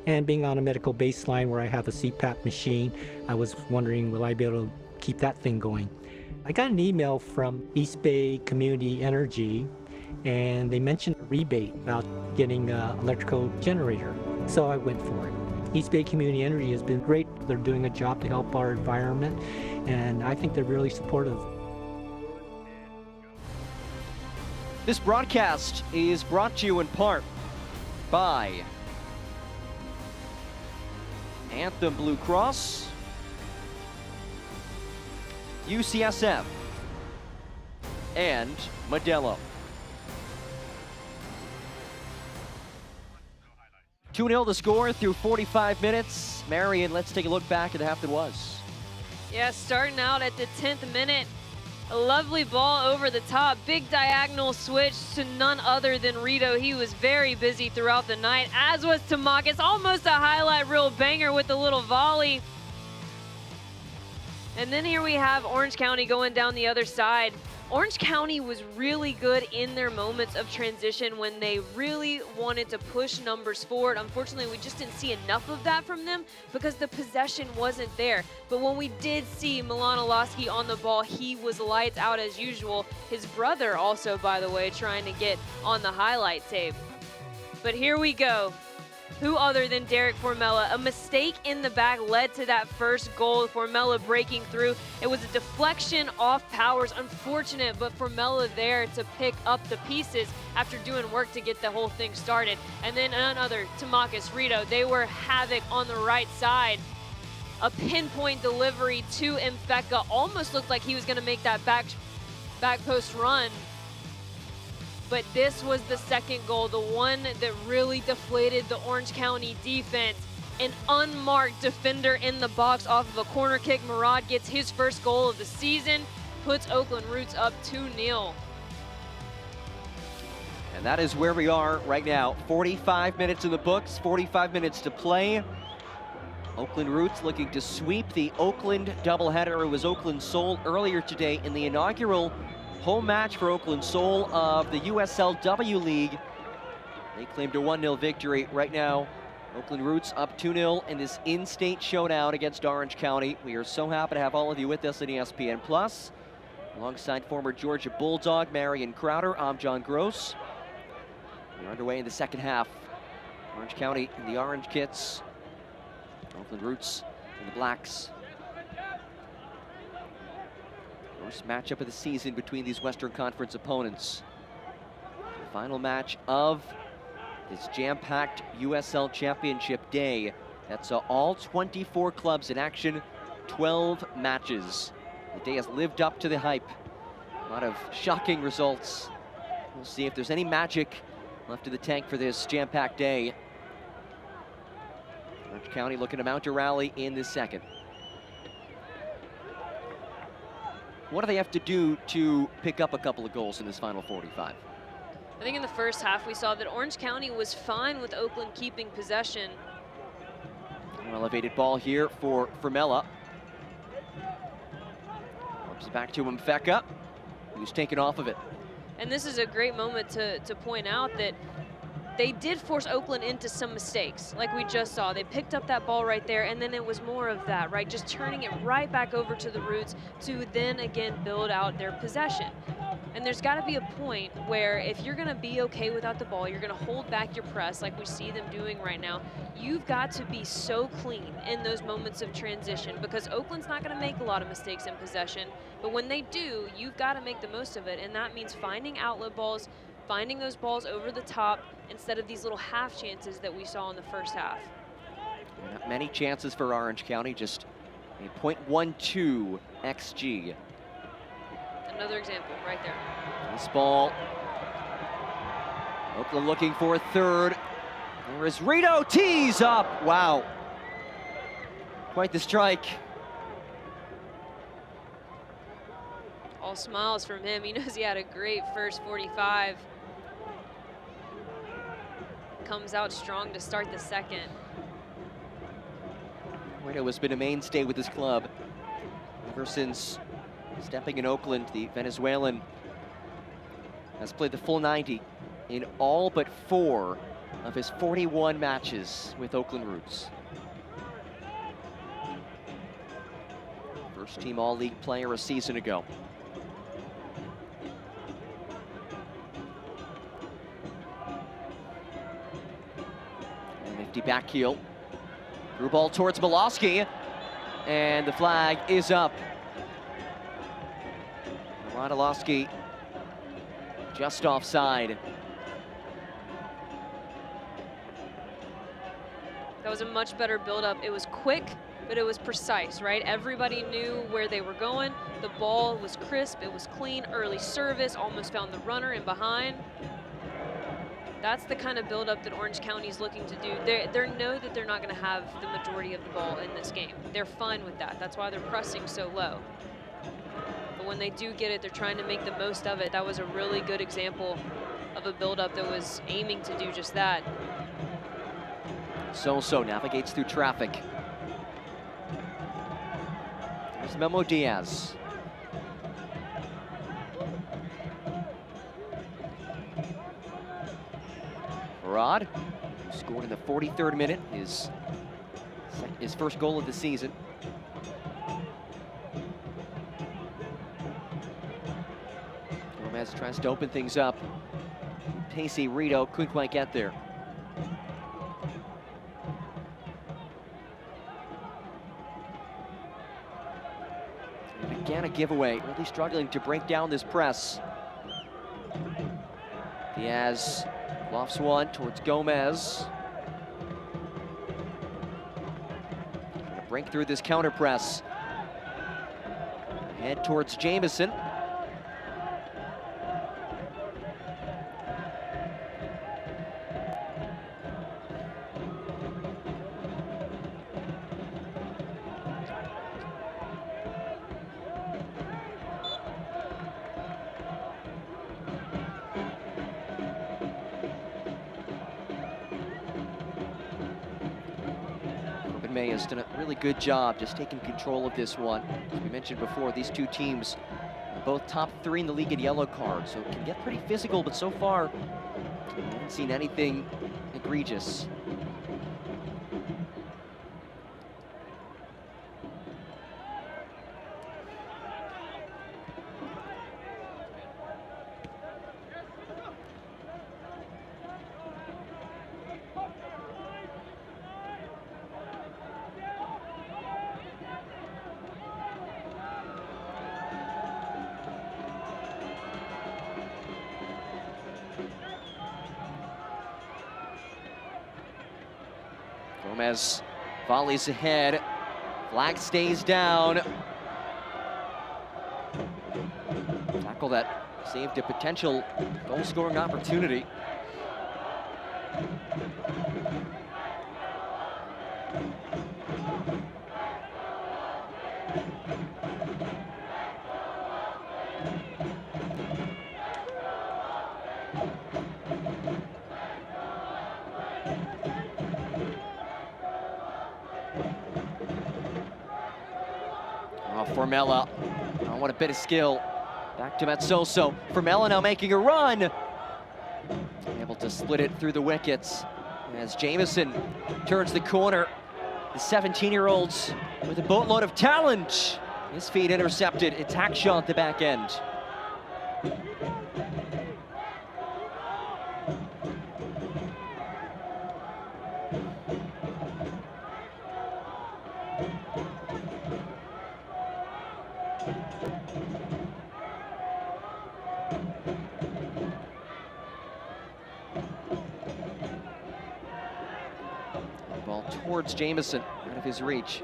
and being on a medical baseline where I have a CPAP machine. I was wondering, will I be able to keep that thing going? I got an email from East Bay Community Energy, and they mentioned a rebate about getting an electrical generator. So I went for it. East Bay Community Energy has been great. They're doing a job to help our environment, and I think they're really supportive. This broadcast is brought to you in part by Anthem Blue Cross, UCSF, and Modelo. 2-0 the score through 45 minutes. Marion, let's take a look back at the half that was. Yeah, starting out at the 10th minute, a lovely ball over the top, big diagonal switch to none other than Rito. He was very busy throughout the night, as was Tamakis. Almost a highlight reel banger with a little volley. And then here we have Orange County going down the other side. Orange County was really good in their moments of transition when they really wanted to push numbers forward. Unfortunately, we just didn't see enough of that from them because the possession wasn't there. But when we did see Milan Olaski on the ball, he was lights out as usual. His brother also, by the way, trying to get on the highlight tape. But here we go. Who other than Derek Formela? A mistake in the back led to that first goal. Formela breaking through. It was a deflection off Powers. Unfortunate, but Formela there to pick up the pieces after doing work to get the whole thing started. And then another, Tamakis, Rito, they were havoc on the right side. A pinpoint delivery to Mfeka. Almost looked like he was going to make that back post run. But this was the second goal, the one that really deflated the Orange County defense. An unmarked defender in the box off of a corner kick. Murad gets his first goal of the season, puts Oakland Roots up 2-0. And that is where we are right now. 45 minutes in the books, 45 minutes to play. Oakland Roots looking to sweep the Oakland doubleheader. It was Oakland Soul earlier today in the inaugural home match for Oakland Soul of the USLW League. They claimed a 1-0 victory. Right now, Oakland Roots up 2-0 in this in-state showdown against Orange County. We are so happy to have all of you with us at ESPN Plus. Alongside former Georgia Bulldog Marion Crowder, I'm John Gross. We're underway in the second half. Orange County in the orange kits. Oakland Roots in the blacks. First matchup of the season between these Western Conference opponents. The final match of this jam-packed USL Championship day. That's all 24 clubs in action, 12 matches. The day has lived up to the hype. A lot of shocking results. We'll see if there's any magic left in the tank for this jam-packed day. Orange County looking to mount a rally in the second. What do they have to do to pick up a couple of goals in this final 45? I think in the first half we saw that Orange County was fine with Oakland keeping possession. An elevated ball here for Formela. Comes back to Mfeka, who's taken off of it. And this is a great moment to point out that they did force Oakland into some mistakes, like we just saw. They picked up that ball right there, and then it was more of that, right? Just turning it right back over to the Roots to then again build out their possession. And there's got to be a point where if you're going to be okay without the ball, you're going to hold back your press like we see them doing right now. You've got to be so clean in those moments of transition because Oakland's not going to make a lot of mistakes in possession. But when they do, you've got to make the most of it. And that means finding outlet balls, finding those balls over the top instead of these little half chances that we saw in the first half. Not many chances for Orange County, just a .12 XG. Another example right there. This ball, Oakland looking for a third. There is Rito, tees up. Wow. Quite the strike. All smiles from him. He knows he had a great first 45. Comes out strong to start the second. Rito has been a mainstay with his club ever since stepping in Oakland. The Venezuelan has played the full 90 in all but 4 of his 41 matches with Oakland Roots. First team All-League player a season ago. Lefty back heel. Through ball towards Miloski. And the flag is up. Radulowski just offside. That was a much better build-up. It was quick, but it was precise, right? Everybody knew where they were going. The ball was crisp, it was clean, early service, almost found the runner in behind. That's the kind of build-up that Orange County is looking to do. They know that they're not going to have the majority of the ball in this game. They're fine with that. That's why they're pressing so low. But when they do get it, they're trying to make the most of it. That was a really good example of a build-up that was aiming to do just that. So navigates through traffic. There's Memo Diaz. Murad, who scored in the 43rd minute, his first goal of the season. Gomez tries to open things up. Pacey Rito couldn't quite get there. And again, a giveaway, really struggling to break down this press. Diaz lofts one towards Gomez. Trying to break through this counter press. Head towards Jamison. May has done a really good job just taking control of this one. As we mentioned before, these two teams are both top 3 in the league in yellow cards, so it can get pretty physical, but so far, we haven't seen anything egregious. Gomez volleys ahead. Flag stays down. Tackle that saved a potential goal-scoring opportunity. Formela, oh, what a bit of skill. Back to Metsoso. Formela now making a run. Able to split it through the wickets as Jamison turns the corner. The 17-year-olds with a boatload of talent. His feet intercepted. Attack shot at the back end. Ball towards Jamison, out of his reach.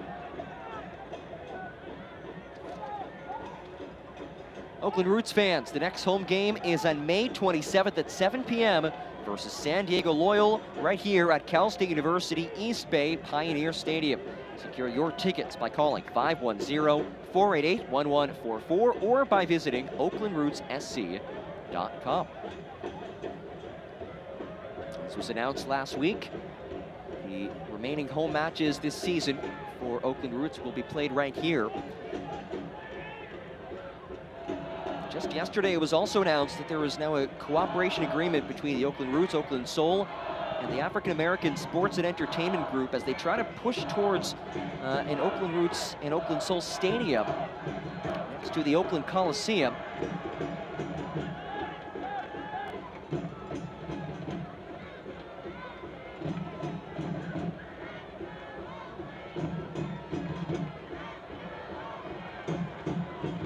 Oakland Roots fans, the next home game is on May 27th at 7 p.m. versus San Diego Loyal right here at Cal State University East Bay Pioneer Stadium. Secure your tickets by calling 510-488-1144 or by visiting oaklandrootssc.com. This was announced last week. The remaining home matches this season for Oakland Roots will be played right here. Just yesterday, it was also announced that there is now a cooperation agreement between the Oakland Roots, Oakland Soul, and the African American Sports and Entertainment Group as they try to push towards an Oakland Roots and Oakland Soul stadium next to the Oakland Coliseum.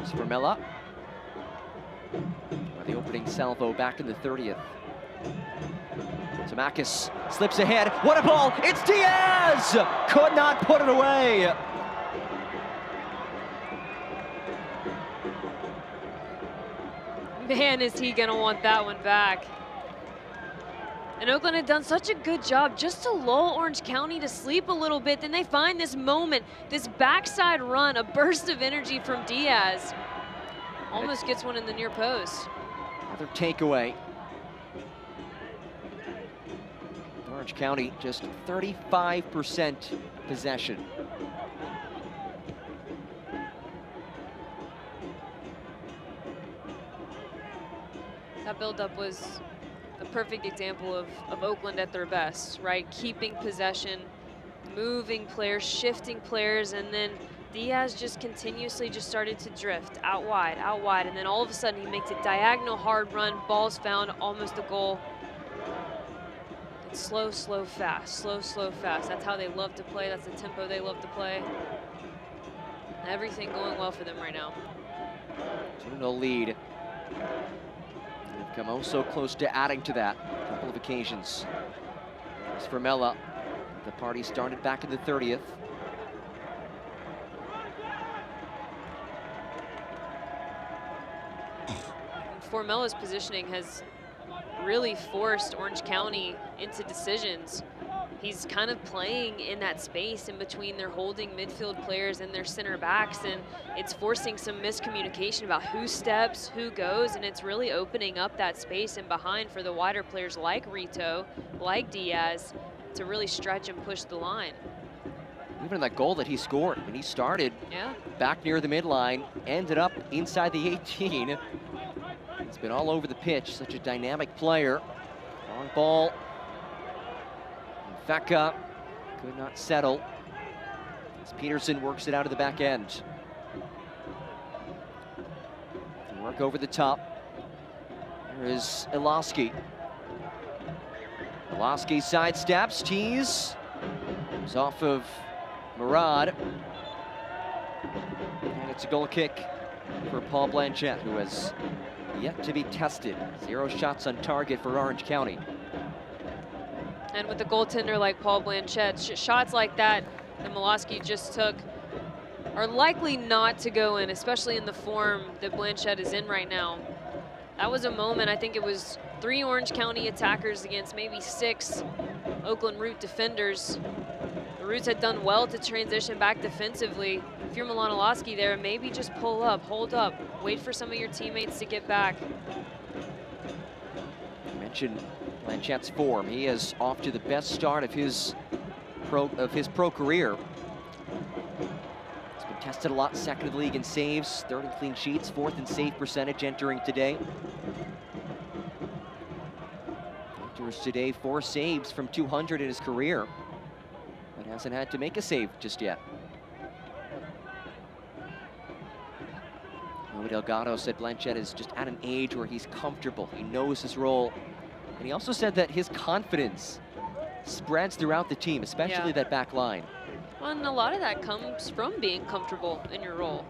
Here's Formela. The opening salvo back in the 30th. Tamakis slips ahead. What a ball! It's Diaz! Could not put it away. Man, is he gonna want that one back. And Oakland had done such a good job just to lull Orange County to sleep a little bit. Then they find this moment, this backside run, a burst of energy from Diaz. Almost gets one in the near post. Another takeaway. Orange County just 35% possession. That buildup was a perfect example of Oakland at their best, right? Keeping possession, moving players, shifting players, and then Diaz just continuously just started to drift out wide, and then all of a sudden he makes a diagonal hard run, ball's found, almost a goal. It's slow, slow, fast, slow, slow, fast. That's how they love to play. That's the tempo they love to play. Everything going well for them right now. 2-0 lead. They've come oh so close to adding to that on a couple of occasions. As Formela, the party started back in the 30th. Formela's positioning has really forced Orange County into decisions. He's kind of playing in that space in between their holding midfield players and their center backs, and it's forcing some miscommunication about who steps, who goes, and it's really opening up that space in behind for the wider players like Rito, like Diaz, to really stretch and push the line. Even that goal that he scored when he started back near the midline, ended up inside the 18. He's been all over the pitch, such a dynamic player. Long ball. Feka could not settle as Peterson works it out of the back end. Work over the top. There is Iloski. Iloski sidesteps, tees. It's off of Murad. And it's a goal kick for Paul Blanchette, who has yet to be tested. 0 shots on target for Orange County. And with a goaltender like Paul Blanchette, shots like that Miloski just took are likely not to go in, especially in the form that Blanchette is in right now. That was a moment, I think it was 3 Orange County attackers against maybe 6 Oakland Root defenders. The Roots had done well to transition back defensively. If you're Miloski there, maybe just pull up, hold up, wait for some of your teammates to get back. You mentioned Blanchette's form. He is off to the best start of his pro career. He's been tested a lot, 2nd in the league in saves, 3rd in clean sheets, 4th in save percentage entering today. Enters today 4 saves from 200 in his career, but hasn't had to make a save just yet. Delgado said Blanchette is just at an age where he's comfortable. He knows his role. And he also said that his confidence spreads throughout the team, especially that back line. Well, and a lot of that comes from being comfortable in your role.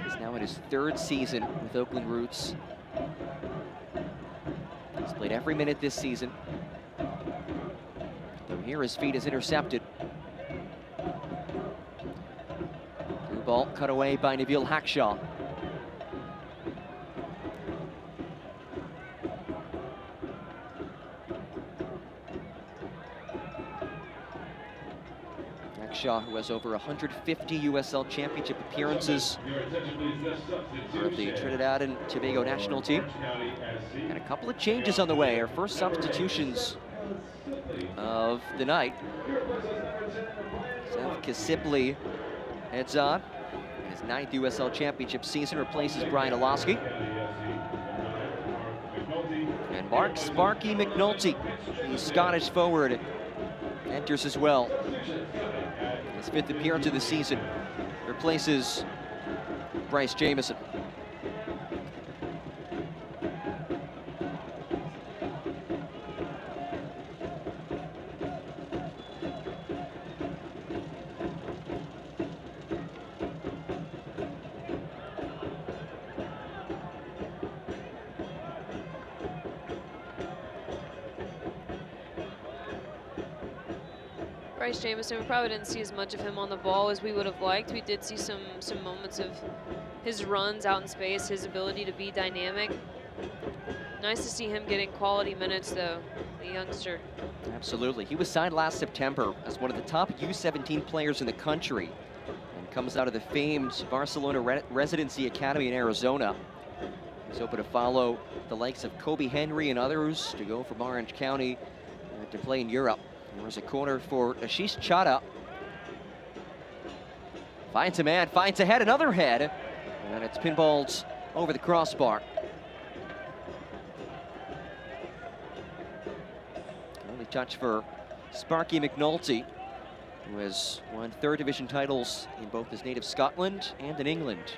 He's now in his 3rd season with Oakland Roots. He's played every minute this season. Though here his feet is intercepted. Through ball cut away by Nabil Hackshaw. Who has over 150 USL Championship appearances for the Trinidad and Tobago national team. And a couple of changes on the way. Our first substitutions of the night. Seth Kisipli heads on. In his 9th USL Championship season, replaces Brian Iloski. And Mark Sparky McNulty, the Scottish forward, enters as well. His 5th appearance of the season, replaces Bryce Jamieson. Bryce Jamison, we probably didn't see as much of him on the ball as we would have liked. We did see some moments of his runs out in space, his ability to be dynamic. Nice to see him getting quality minutes, though, the youngster. Absolutely. He was signed last September as one of the top U17 players in the country and comes out of the famed Barcelona Residency Academy in Arizona. He's hoping to follow the likes of Kobe Henry and others to go from Orange County to play in Europe. There's a corner for Ashish Chadha. Finds a man, finds a head, another head, and it's pinballed over the crossbar. Only touch for Sparky McNulty, who has won 3rd division titles in both his native Scotland and in England.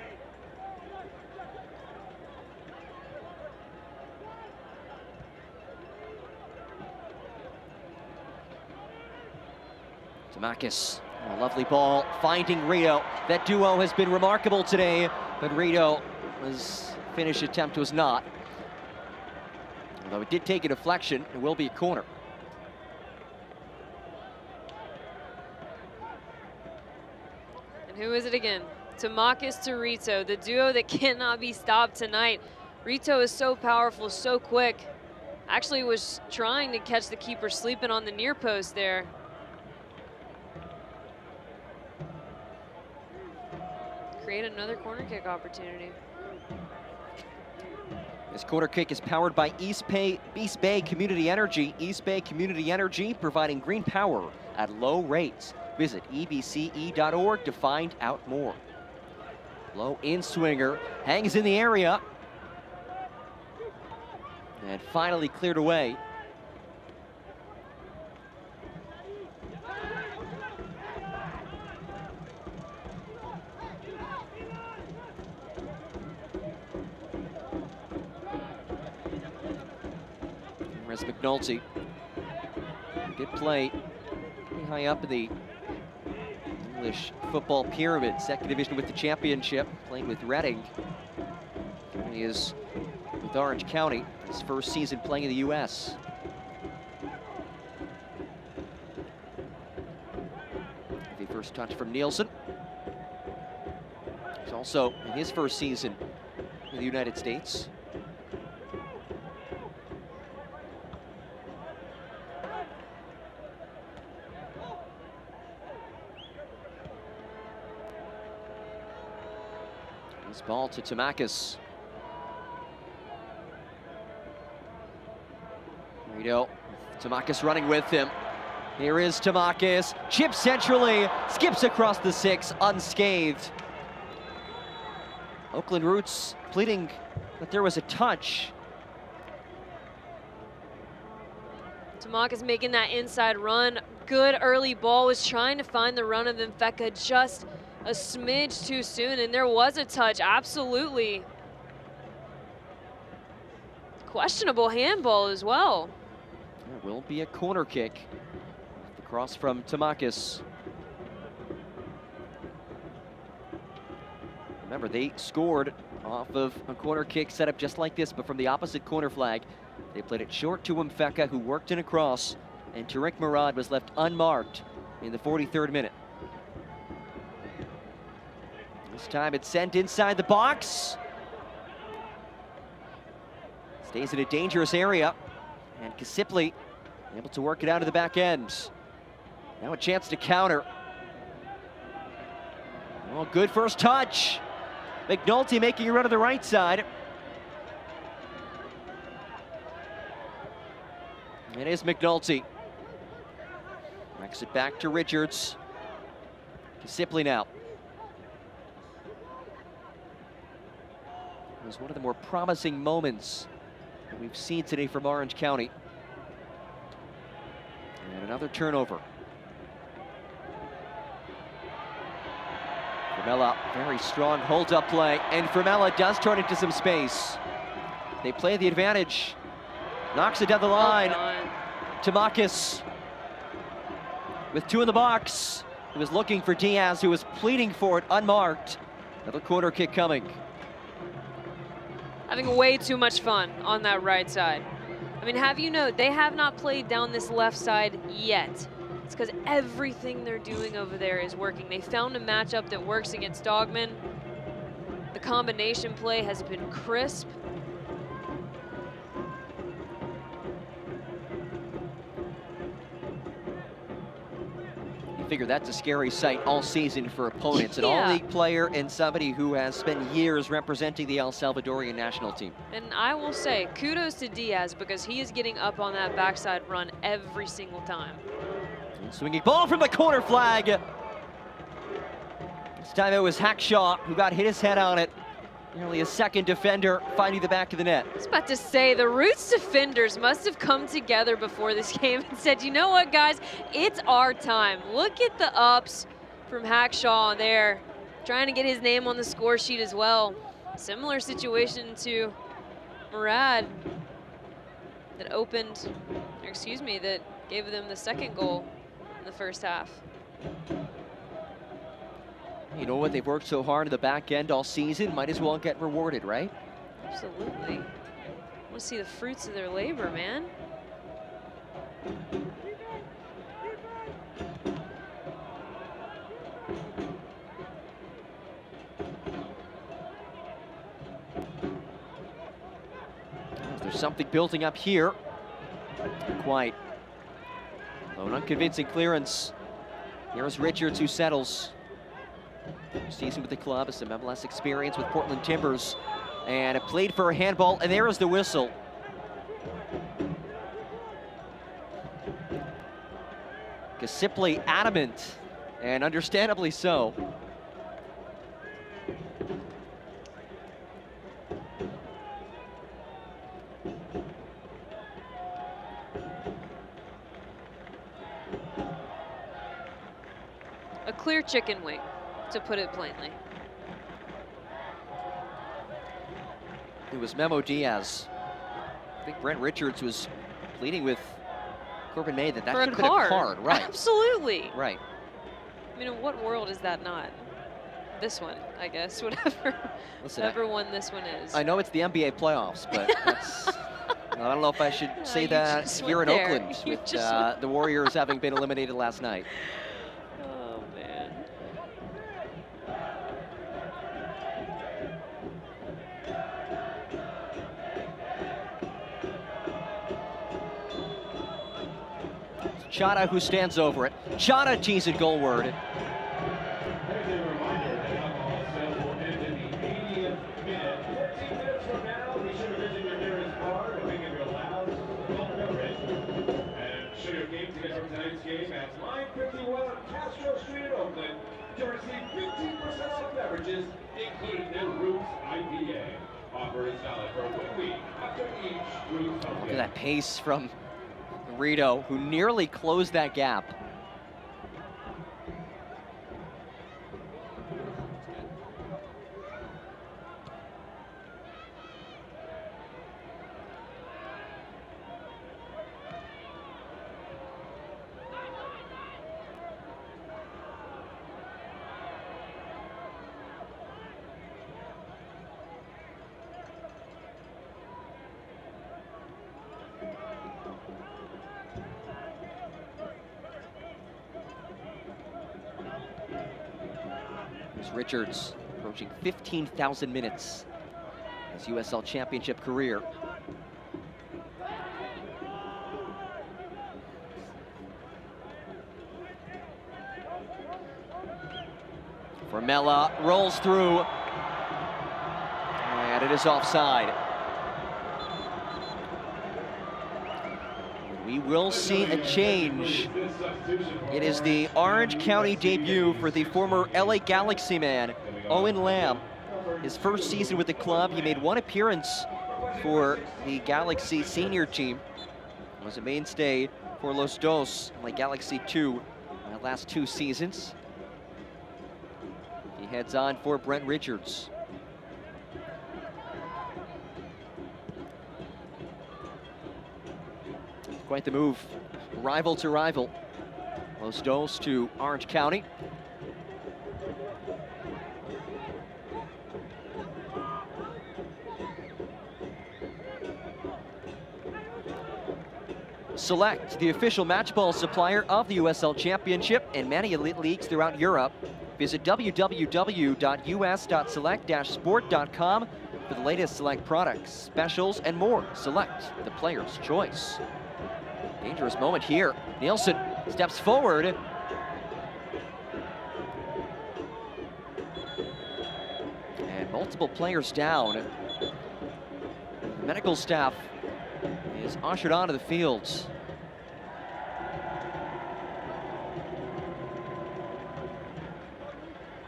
Tamakis, a lovely ball, finding Rito. That duo has been remarkable today, but Rito, his finish attempt was not. Although it did take a deflection, it will be a corner. And who is it again? Tamakis to Rito, the duo that cannot be stopped tonight. Rito is so powerful, so quick. Actually was trying to catch the keeper sleeping on the near post there. Create another corner kick opportunity. This corner kick is powered by East Bay Community Energy. East Bay Community Energy providing green power at low rates. Visit ebce.org to find out more. Low in swinger, hangs in the area. And finally cleared away. Where's McNulty? Good play. Pretty high up in the English football pyramid. 2nd division with the championship, playing with Reading. And he is with Orange County, his 1st season playing in the U.S. The first touch from Nielsen. He's also in his 1st season in the United States. This ball to Tamakis. Rito, Tamakis running with him. Here is Tamakis, chips centrally, skips across the 6, unscathed. Oakland Roots pleading that there was a touch. Tamakis making that inside run. Good early ball, was trying to find the run of Mfeka just a smidge too soon, and there was a touch, absolutely. Questionable handball as well. There will be a corner kick. The cross from Tamakis. Remember, they scored off of a corner kick set up just like this, but from the opposite corner flag. They played it short to Mfeka, who worked in a cross, and Tariq Murad was left unmarked in the 43rd minute. This time it's sent inside the box. Stays in a dangerous area. And Kasipli able to work it out of the back end. Now a chance to counter. Oh, good first touch. McNulty making a run to the right side. It is McNulty. Backs it back to Richards. Kasipli now. It was one of the more promising moments that we've seen today from Orange County. And another turnover. Formela, very strong hold-up play, and Formela does turn into some space. They play the advantage. Knocks it down the line. Tamakis with 2 in the box. He was looking for Diaz, who was pleading for it, unmarked. Another corner kick coming. Having way too much fun on that right side. I mean, have you know, they have not played down this left side yet. It's because everything they're doing over there is working. They found a matchup that works against Dogman. The combination play has been crisp. You figure that's a scary sight all season for opponents. An Yeah. all-league player and somebody who has spent years representing the El Salvadorian national team. And I will say, kudos to Diaz, because he is getting up on that backside run every single time. Swinging ball from the corner flag. This time it was Hackshaw who got hit his head on it. Nearly a second defender finding the back of the net. I was about to say, the Roots defenders must have come together before this game and said, you know what, guys, it's our time. Look at the ups from Hackshaw there, trying to get his name on the score sheet as well. Similar situation to Murad that opened, or excuse me, that gave them the second goal in the first half. You know what? They've worked so hard in the back end all season. Might as well get rewarded, right? Absolutely. I want to see the fruits of their labor, man. There's something building up here. Not quite. Though an unconvincing clearance. Here's Richards, who settles. Season with the club, some MLS experience with Portland Timbers, and it played for a handball, and there is the whistle. Simply adamant, and understandably so. A clear chicken wing, to put it plainly. It was Memo Diaz. I think Brent Richards was pleading with Corbin May that should have been a card, right? Absolutely. Right. I mean, in what world is that not? This one, I guess, whatever. Listen, whatever one this one is. I know it's the NBA playoffs, but that's, I don't know if I should say you that just here in went there. Oakland You with just the Warriors having been eliminated last night. Oh, man. Chata who stands over it. Chata tees it goalward. To receive 15% off beverages, including their Roots IPA. Offer is valid for 1 week after each Roots IPA. Look at that pace from Rito, who nearly closed that gap. Richards approaching 15,000 minutes in his USL Championship career. Formela rolls through, and it is offside. We will see a change. It is the Orange County debut for the former LA Galaxy man, Owen Lamb. His first season with the club, he made one appearance for the Galaxy senior team. Was a mainstay for Los Dos, like Galaxy 2, last 2 seasons. He heads on for Brent Richards. Quite the move, rival to rival. Los Dos to Orange County. Select, the official match ball supplier of the USL Championship and many elite leagues throughout Europe. Visit www.us.select-sport.com for the latest Select products, specials, and more. Select, the player's choice. Dangerous moment here. Nielsen steps forward. And multiple players down. The medical staff is ushered onto the fields.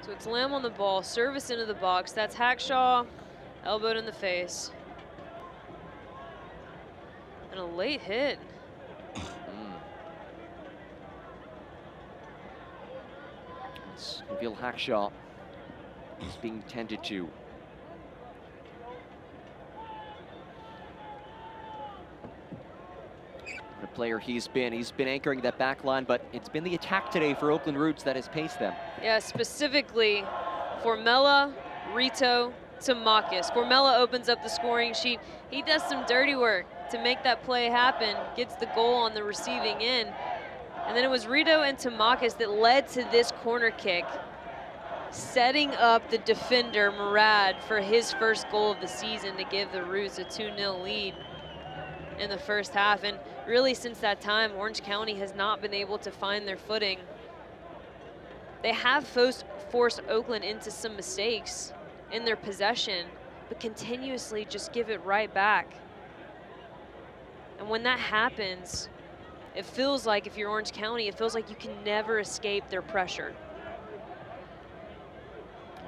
So it's Lamb on the ball, service into the box. That's Hackshaw, elbowed in the face. And a late hit. It's Nabil Hackshaw is being tended to. The player he's been anchoring that back line, but it's been the attack today for Oakland Roots that has paced them. Yeah, specifically Formela, Rito, to Makis. Formela opens up the scoring sheet. He does some dirty work to make that play happen, gets the goal on the receiving end. And then it was Rito and Tamakis that led to this corner kick, setting up the defender, Murad, for his first goal of the season to give the Roots a 2-0 lead in the first half. And really since that time, Orange County has not been able to find their footing. They have forced Oakland into some mistakes in their possession, but continuously just give it right back. And when that happens, it feels like, if you're Orange County, it feels like you can never escape their pressure.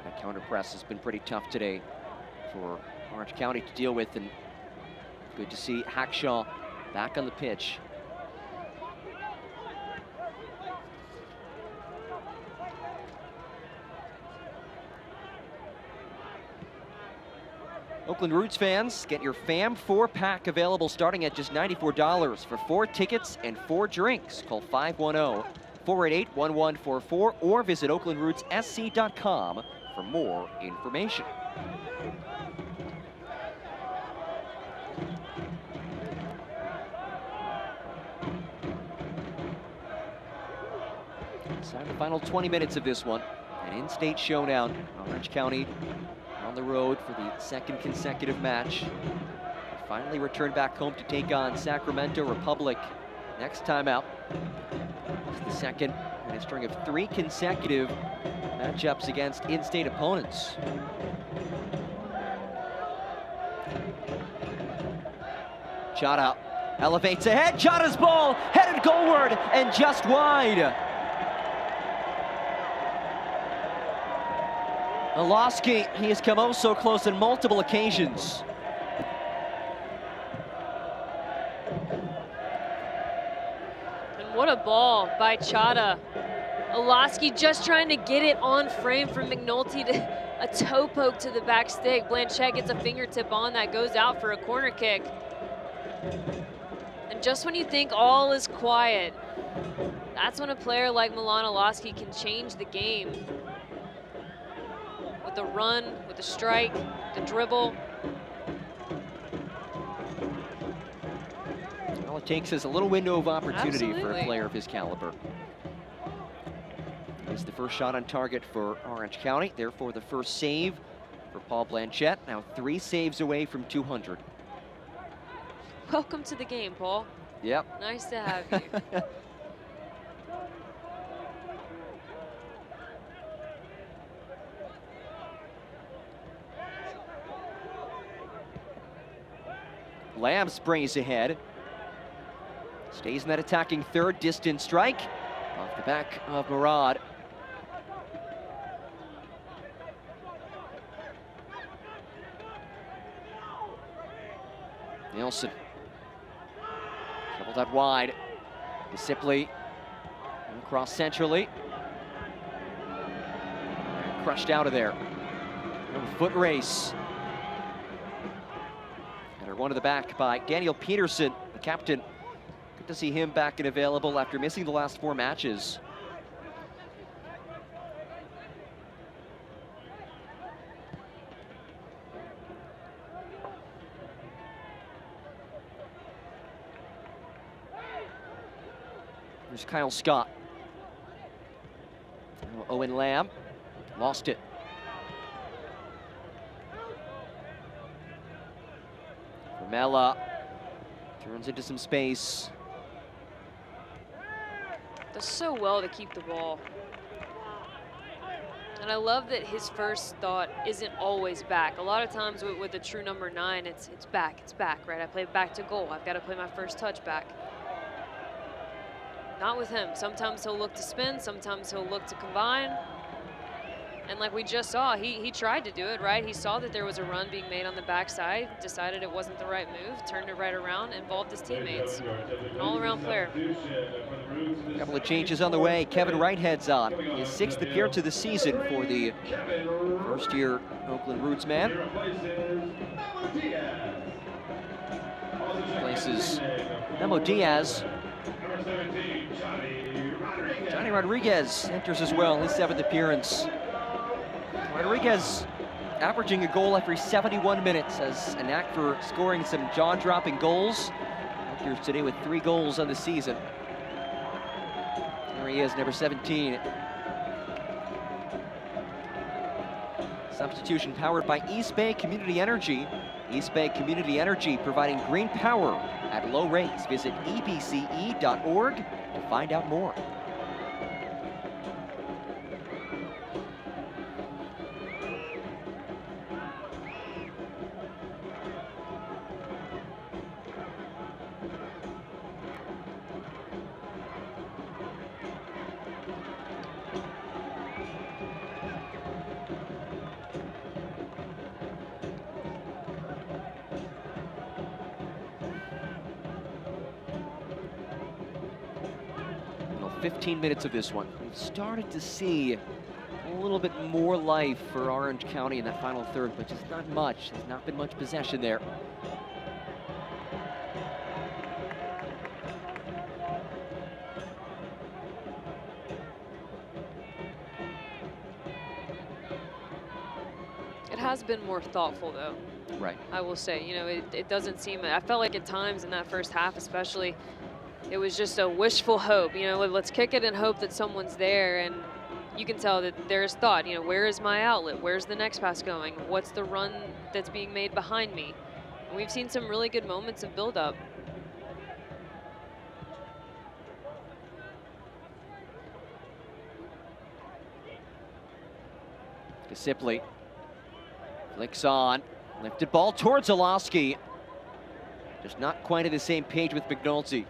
That counter press has been pretty tough today for Orange County to deal with, and good to see Hackshaw back on the pitch. Oakland Roots fans, get your FAM 4-pack available starting at just $94 for 4 tickets and 4 drinks. Call 510-488-1144 or visit oaklandrootssc.com for more information. Inside the final 20 minutes of this one, an in-state showdown. Orange County on the road for the second consecutive match. They finally returned back home to take on Sacramento Republic next time out. It's the second in a string of 3 consecutive matchups against in-state opponents. Chada elevates ahead. Chada's ball headed goalward and just wide. Oloski, he has come oh so close on multiple occasions. And what a ball by Chada. Oloski just trying to get it on frame from McNulty, to a toe poke to the back stick. Blanchett gets a fingertip on that, goes out for a corner kick. And just when you think all is quiet, that's when a player like Milan Oloski can change the game. With the run, with the strike, the dribble. All it takes is a little window of opportunity Absolutely. for a player of his caliber. Here's the first shot on target for Orange County, therefore the first save for Paul Blanchett. Now 3 saves away from 200. Welcome to the game, Paul. Yep. Nice to have you. Lamb sprays ahead. Stays in that attacking third, distance strike. Off the back of Murad. Nielsen. Shoveled out wide. Sipley across centrally. And crushed out of there. Foot race. One to the back by Daniel Peterson, the captain. Good to see him back and available after missing the last 4 matches. Here's Kyle Scott. Now Owen Lamb lost it. Formela turns into some space. Does so well to keep the ball. And I love that his first thought isn't always back. A lot of times with a true number 9, it's back, right? I play back to goal. I've got to play my first touch back. Not with him. Sometimes he'll look to spin, sometimes he'll look to combine. And like we just saw, he tried to do it, right? He saw that there was a run being made on the backside, decided it wasn't the right move, turned it right around, involved his teammates. An all-around player. A couple of changes on the way. Kevin Wright heads on. His 6th appearance of the season for the first-year Oakland Roots man. Places Memo Diaz. Johnny Rodriguez enters as well, his 7th appearance. Rodriguez averaging a goal every 71 minutes, has a knack for scoring some jaw-dropping goals. Appears today with 3 goals on the season. There he is, number 17. Substitution powered by East Bay Community Energy. East Bay Community Energy providing green power at low rates. Visit ebce.org to find out more. Well, 15 minutes of this one. We've started to see a little bit more life for Orange County in that final third, but just not much. There's not been much possession there. It has been more thoughtful, though. Right. I will say, you know, it doesn't seem, I felt like at times in that first half especially, it was just a wishful hope, you know, let's kick it and hope that someone's there. And you can tell that there's thought, you know, where is my outlet? Where's the next pass going? What's the run that's being made behind me? And we've seen some really good moments of build-up. Sipley flicks on, lifted ball towards Zalowski. Just not quite at the same page with McNulty.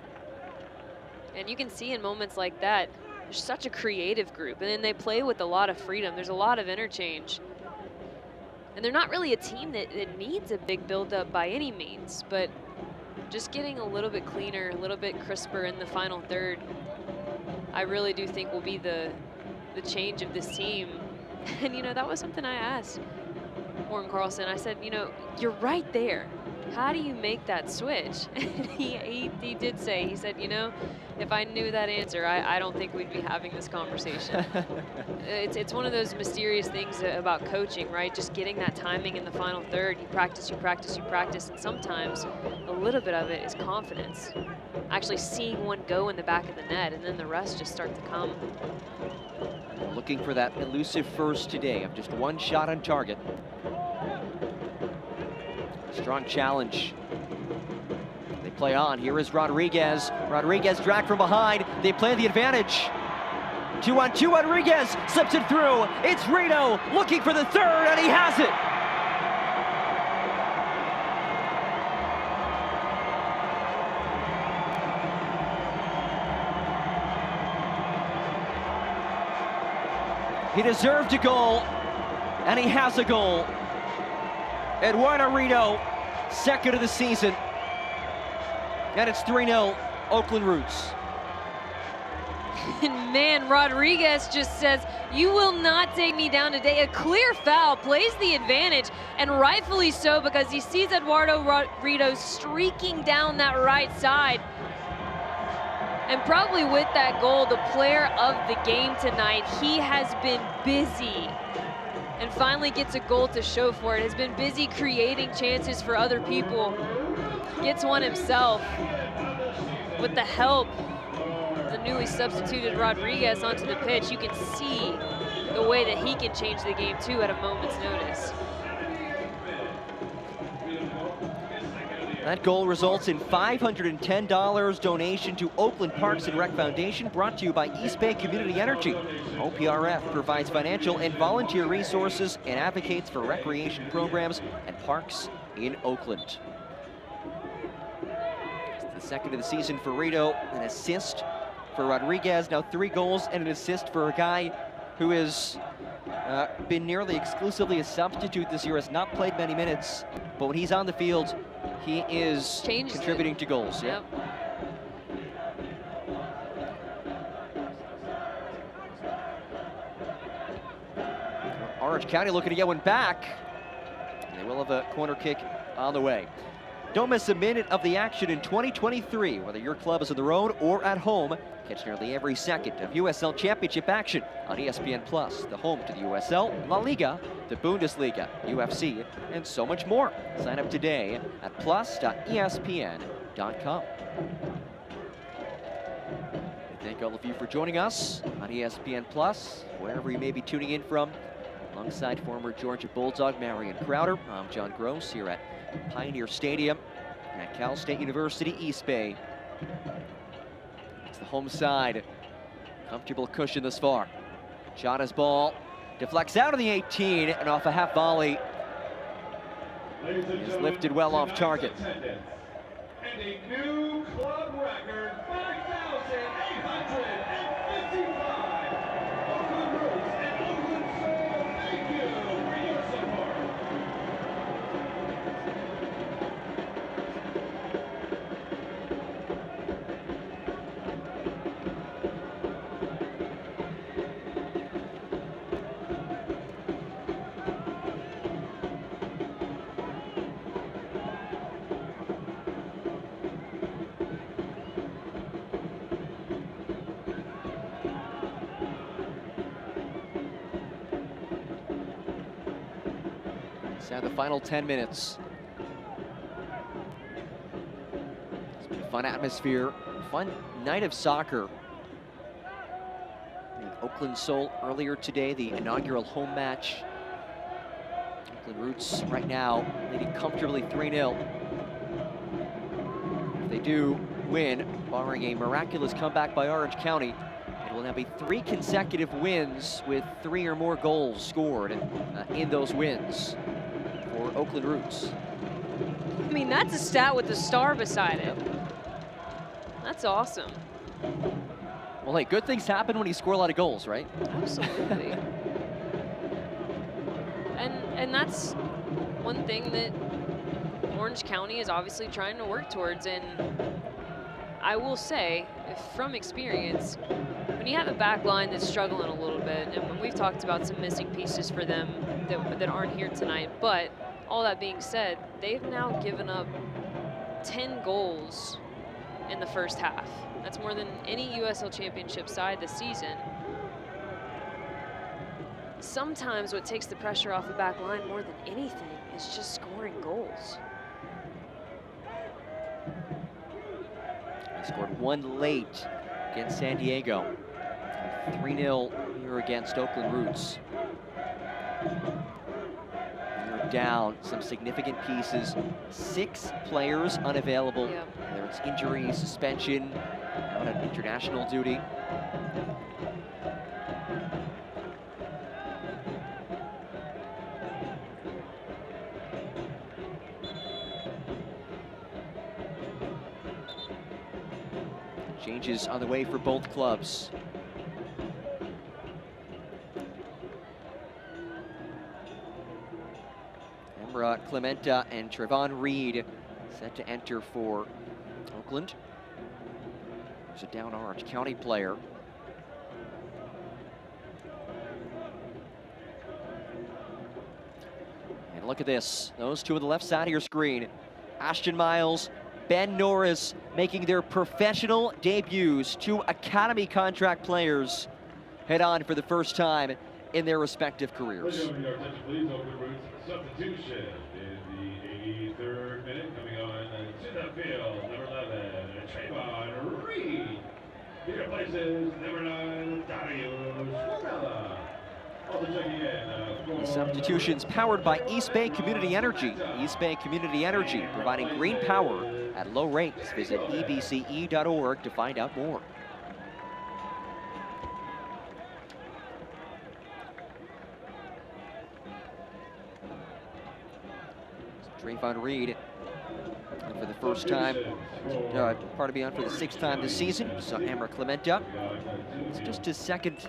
And you can see in moments like that, they're such a creative group, and then they play with a lot of freedom. There's a lot of interchange. And they're not really a team that needs a big build-up by any means, but just getting a little bit cleaner, a little bit crisper in the final third, I really do think will be the change of this team. And, you know, that was something I asked Warren Carlson. I said, you know, you're right there. How do you make that switch? And he did say, he said, you know, if I knew that answer, I don't think we'd be having this conversation. It's one of those mysterious things about coaching, right? Just getting that timing in the final third. You practice, you practice, you practice, and sometimes a little bit of it is confidence. Actually seeing one go in the back of the net, and then the rest just start to come. Looking for that elusive first today of just one shot on target. Strong challenge. They play on. Here is Rodriguez. Rodriguez dragged from behind. They play the advantage. 2-on-2. Rodriguez slips it through. It's Rito looking for the third, and he has it. He deserved a goal, and he has a goal. Eduardo Rito, 2nd of the season. And it's 3-0, Oakland Roots. And man, Rodriguez just says, you will not take me down today. A clear foul, plays the advantage, and rightfully so, because he sees Eduardo Rito streaking down that right side. And probably with that goal, the player of the game tonight, he has been busy. And finally gets a goal to show for it. Has been busy creating chances for other people. Gets one himself with the help the newly substituted Rodriguez onto the pitch, you can see the way that he can change the game too at a moment's notice. That goal results in $510 donation to Oakland Parks and Rec Foundation, brought to you by East Bay Community Energy. OPRF provides financial and volunteer resources and advocates for recreation programs and parks in Oakland. It's the second of the season for Rito, an assist for Rodriguez, now 3 goals and an assist for a guy who has been nearly exclusively a substitute this year, has not played many minutes, but when he's on the field, he is contributing to goals. Yep. Orange County looking to get one back. And they will have a corner kick on the way. Don't miss a minute of the action in 2023, whether your club is on the road or at home. Catch nearly every second of USL Championship action on ESPN+, the home to the USL, La Liga, the Bundesliga, UFC, and so much more. Sign up today at plus.espn.com. Thank all of you for joining us on ESPN+, wherever you may be tuning in from. Alongside former Georgia Bulldog Marion Crowder, I'm John Gross here at Pioneer Stadium at Cal State University East Bay. It's the home side. Comfortable cushion this far. Chana's ball deflects out of the 18 and off a half volley. Is lifted well off target. And a new club record, 5,855. Oakland Roots and Oakland Soul, thank you for your support. Now the final 10 minutes. It's been a fun atmosphere, fun night of soccer. In Oakland Soul earlier today, the inaugural home match. Oakland Roots right now leading comfortably 3-0. If they do win, barring a miraculous comeback by Orange County, it will now be 3 consecutive wins with 3 or more goals scored in those wins for Oakland Roots. I mean, that's a stat with a star beside it. That's awesome. Well, hey, good things happen when you score a lot of goals, right? Absolutely. and that's one thing that Orange County is obviously trying to work towards. And I will say, from experience, when you have a back line that's struggling a little bit, and when we've talked about some missing pieces for them that aren't here tonight, but all that being said, they've now given up 10 goals in the first half. That's more than any USL Championship side this season. Sometimes what takes the pressure off the back line more than anything is just scoring goals. They scored 1 late against San Diego. 3-0 here against Oakland Roots. They're down some significant pieces. 6 players unavailable. Yep. Whether it's injury, suspension, out on international duty. Changes on the way for both clubs. Murad Clementa and Trevon Reed set to enter for Oakland. There's a down Orange County player. And look at this. Those two on the left side of your screen. Ashton Miles, Ben Norris making their professional debuts. 2 Academy contract players head on for the first time in their respective careers. Ladies and gentlemen, please, Oakland Roots substitution in the 83rd minute, coming on to the field, number 11, Trevon Reed. In your places, number 9, Formela. Also checking in. Substitutions powered by East Bay Community Energy. East Bay Community Energy, providing green power at low rates. Visit ebce.org to find out more. Trayvon Reed, and for the first time, on for the 6th time this season. So Amber Clementa, it's just his 2nd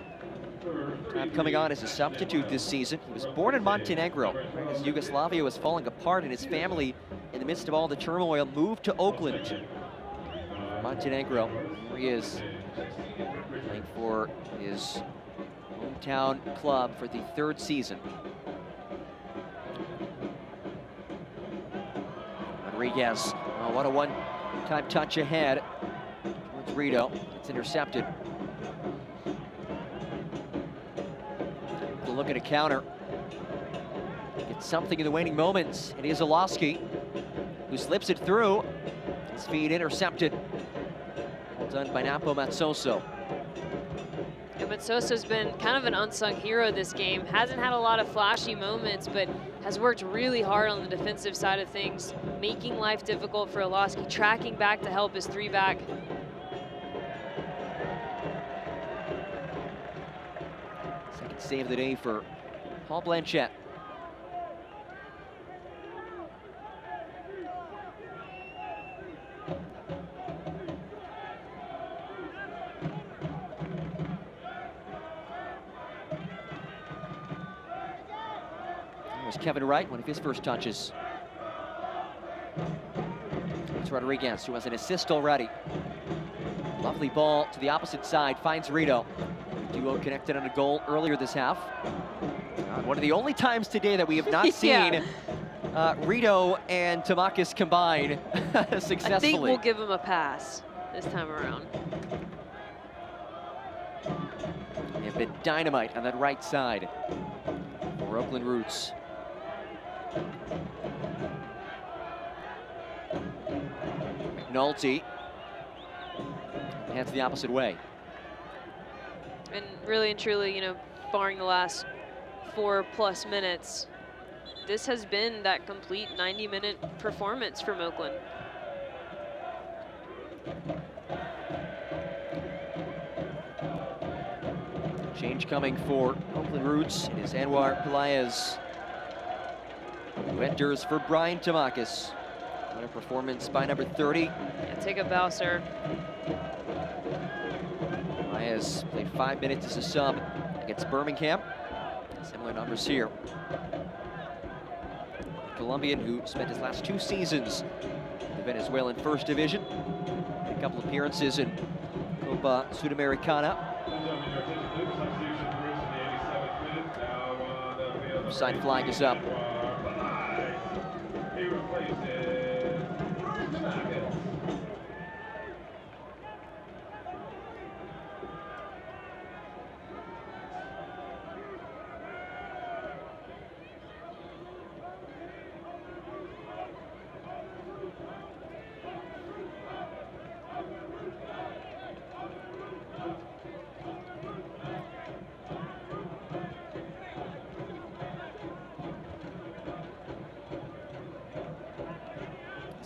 time coming on as a substitute this season. He was born in Montenegro, right as Yugoslavia was falling apart, and his family, in the midst of all the turmoil, moved to Oakland, Montenegro, where he is playing for his hometown club for the 3rd season. Rodriguez, oh, what a one-time touch ahead towards Rito. It's intercepted. Look at a counter. Gets something in the waning moments. It is Olowski who slips it through. His feed intercepted. Well done by Napo Matsoso. Yeah, Matsoso's been kind of an unsung hero this game. Hasn't had a lot of flashy moments, but has worked really hard on the defensive side of things, making life difficult for Olowski, tracking back to help his 3-back. Second save of the day for Paul Blanchette. There's Kevin Wright, one of his first touches. It's Rodriguez, who has an assist already. Lovely ball to the opposite side, finds Rito. The duo connected on a goal earlier this half. One of the only times today that we have not seen Rito and Tamakis combine successfully. I think we'll give him a pass this time around. They have been dynamite on that right side for Oakland Roots. McNulty heads the opposite way. And really and truly, you know, barring the last 4+ minutes, this has been that complete 90-minute performance from Oakland. Change coming for Oakland Roots. It is Anwar Pelaez who enters for Brian Tamakis. What a performance by number 30. Yeah, take a bow, sir. Pelaez played 5 minutes as a sub against Birmingham. Similar numbers here. Colombian who spent his last 2 seasons in the Venezuelan First Division. A couple appearances in Copa Sudamericana. Side flag is up.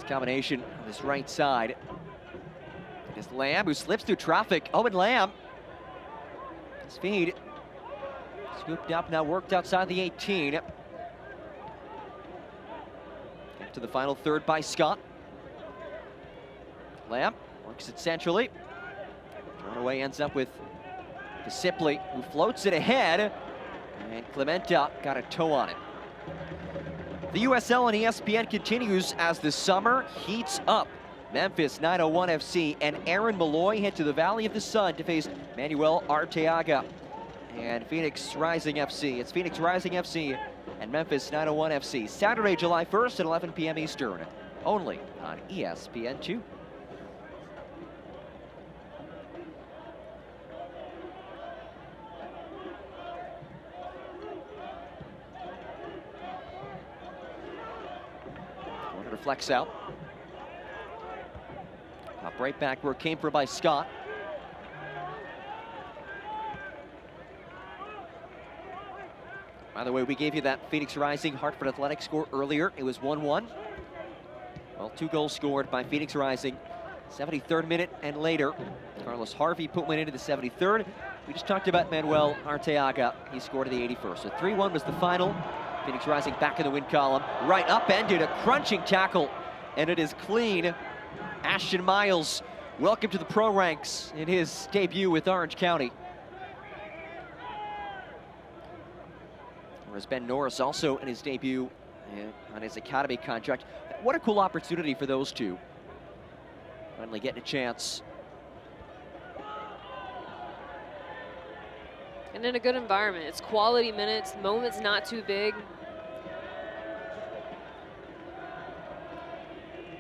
Combination on this right side. It is Lamb who slips through traffic. Owen Lamb. His feed scooped up, now worked outside the 18. Get to the final third by Scott. Lamb works it centrally. Thrown away, ends up with Sipley, who floats it ahead. And Clementa got a toe on it. The USL and ESPN continues as the summer heats up. Memphis 901 FC and Aaron Malloy head to the Valley of the Sun to face Manuel Arteaga and Phoenix Rising FC. It's Phoenix Rising FC and Memphis 901 FC. Saturday, July 1st at 11 p.m. Eastern, only on ESPN2. Flex out. Up right back where it came from by Scott. By the way, we gave you that Phoenix Rising Hartford Athletic score earlier. It was 1-1. Well, 2 goals scored by Phoenix Rising. 73rd minute and later. Carlos Harvey put one into the 73rd. We just talked about Manuel Arteaga. He scored in the 81st. So 3-1 was the final. Phoenix Rising back in the win column. Right upended, a crunching tackle, and it is clean. Ashton Miles, welcome to the pro ranks in his debut with Orange County. Whereas Ben Norris also in his debut on his academy contract. What a cool opportunity for those two. Finally getting a chance. And in a good environment. It's quality minutes, moments not too big.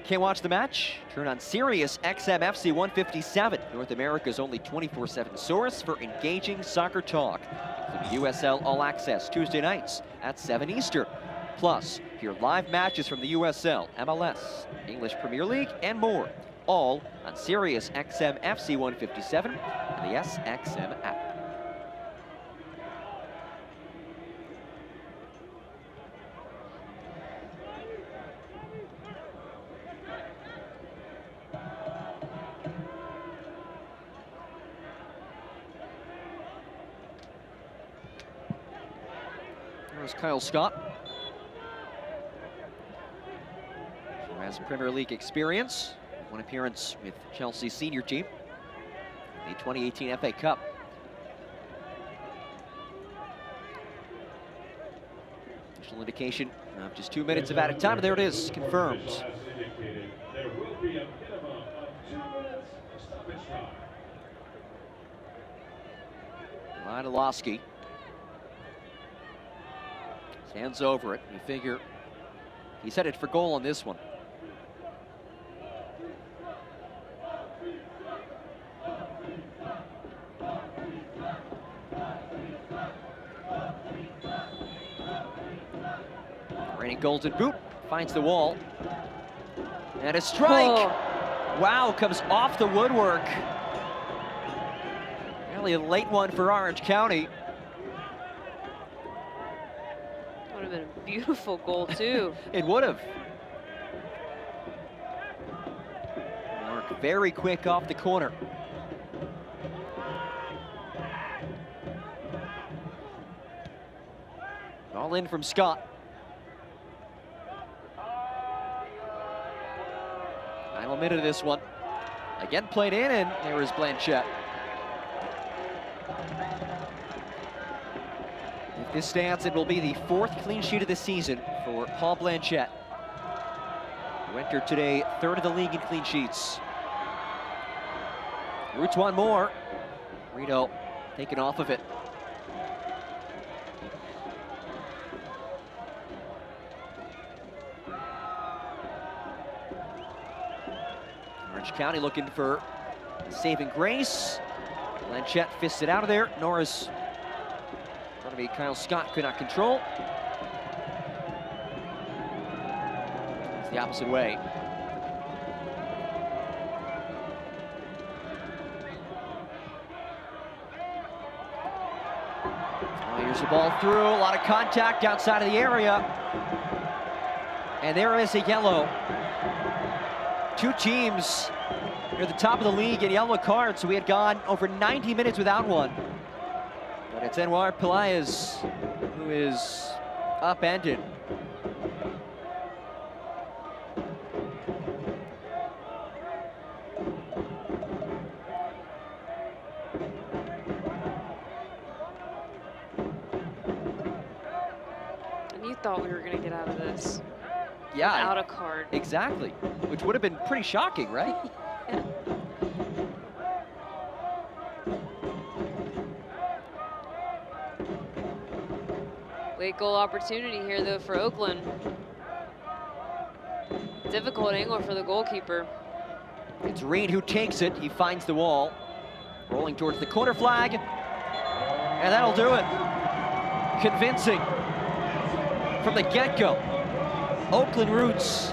Can't watch the match? Turn on Sirius XM FC 157, North America's only 24/7 source for engaging soccer talk, including USL All Access Tuesday nights at 7 Eastern. Plus, hear live matches from the USL, MLS, English Premier League, and more, all on Sirius XM FC 157 and the SXM app. There's Kyle Scott, who has Premier League experience. One appearance with Chelsea's senior team, the 2018 FA Cup. Initial indication of just 2 minutes of added time. There it is, confirmed. There will be a minimum of 2 minutes of stoppage time. Lydalowski stands over it. You figure he's headed for goal on this one. Reigning Golden Boot finds the wall. And a strike. Oh. Wow, comes off the woodwork. Really a late one for Orange County. Would have been a beautiful goal too. It would have. Mark very quick off the corner. All in from Scott. Final minute of this one. Again played in, and there is Blanchette. If this stands, it will be the 4th clean sheet of the season for Paul Blanchette, who entered today 3rd of the league in clean sheets. Roots one more. Rito taken off of it. Orange County looking for saving grace. Blanchette fists it out of there. Norris, trying to be Kyle Scott, could not control. It's the opposite way. Oh, here's the ball through, a lot of contact outside of the area. And there is a yellow. 2 teams near the top of the league in yellow cards, so we had gone over 90 minutes without one. But it's Anwar Pelaez who is upended. And you thought we were going to get out of this. Yeah. Without a card. Exactly. Which would have been pretty shocking, right? Yeah. Late goal opportunity here, though, for Oakland. Difficult angle for the goalkeeper. It's Reed who takes it. He finds the wall. Rolling towards the corner flag. And that'll do it. Convincing from the get-go. Oakland Roots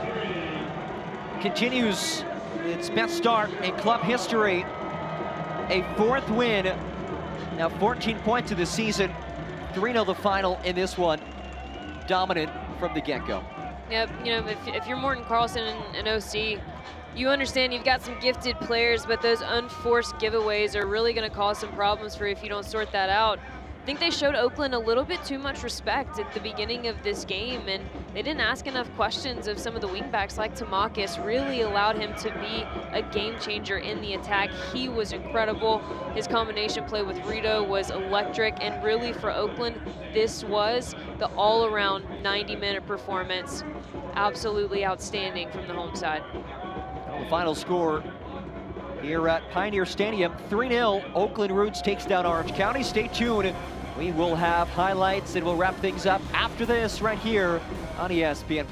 continues its best start in club history. A 4th win. Now 14 points of the season. 3-0 the final in this one. Dominant from the get-go. Yep, you know, if you're Morten Carlson and OC, you understand you've got some gifted players, but those unforced giveaways are really going to cause some problems for you if you don't sort that out. I think they showed Oakland a little bit too much respect at the beginning of this game, and they didn't ask enough questions of some of the wingbacks like Tamakis. Really allowed him to be a game changer in the attack. He was incredible. His combination play with Rito was electric, and really for Oakland, this was the all-around 90-minute performance. Absolutely outstanding from the home side. Well, the final score here at Pioneer Stadium, 3-0. Oakland Roots takes down Orange County. Stay tuned. We will have highlights and we'll wrap things up after this right here on ESPN+.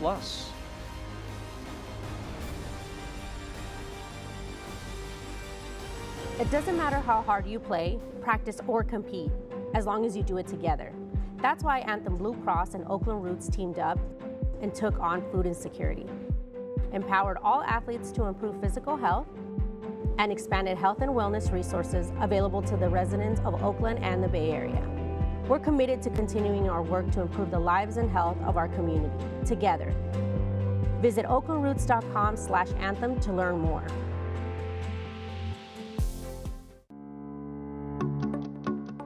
It doesn't matter how hard you play, practice, or compete, as long as you do it together. That's why Anthem Blue Cross and Oakland Roots teamed up and took on food insecurity, empowered all athletes to improve physical health, and expanded health and wellness resources available to the residents of Oakland and the Bay Area. We're committed to continuing our work to improve the lives and health of our community, together. Visit oaklandroots.com/anthem to learn more.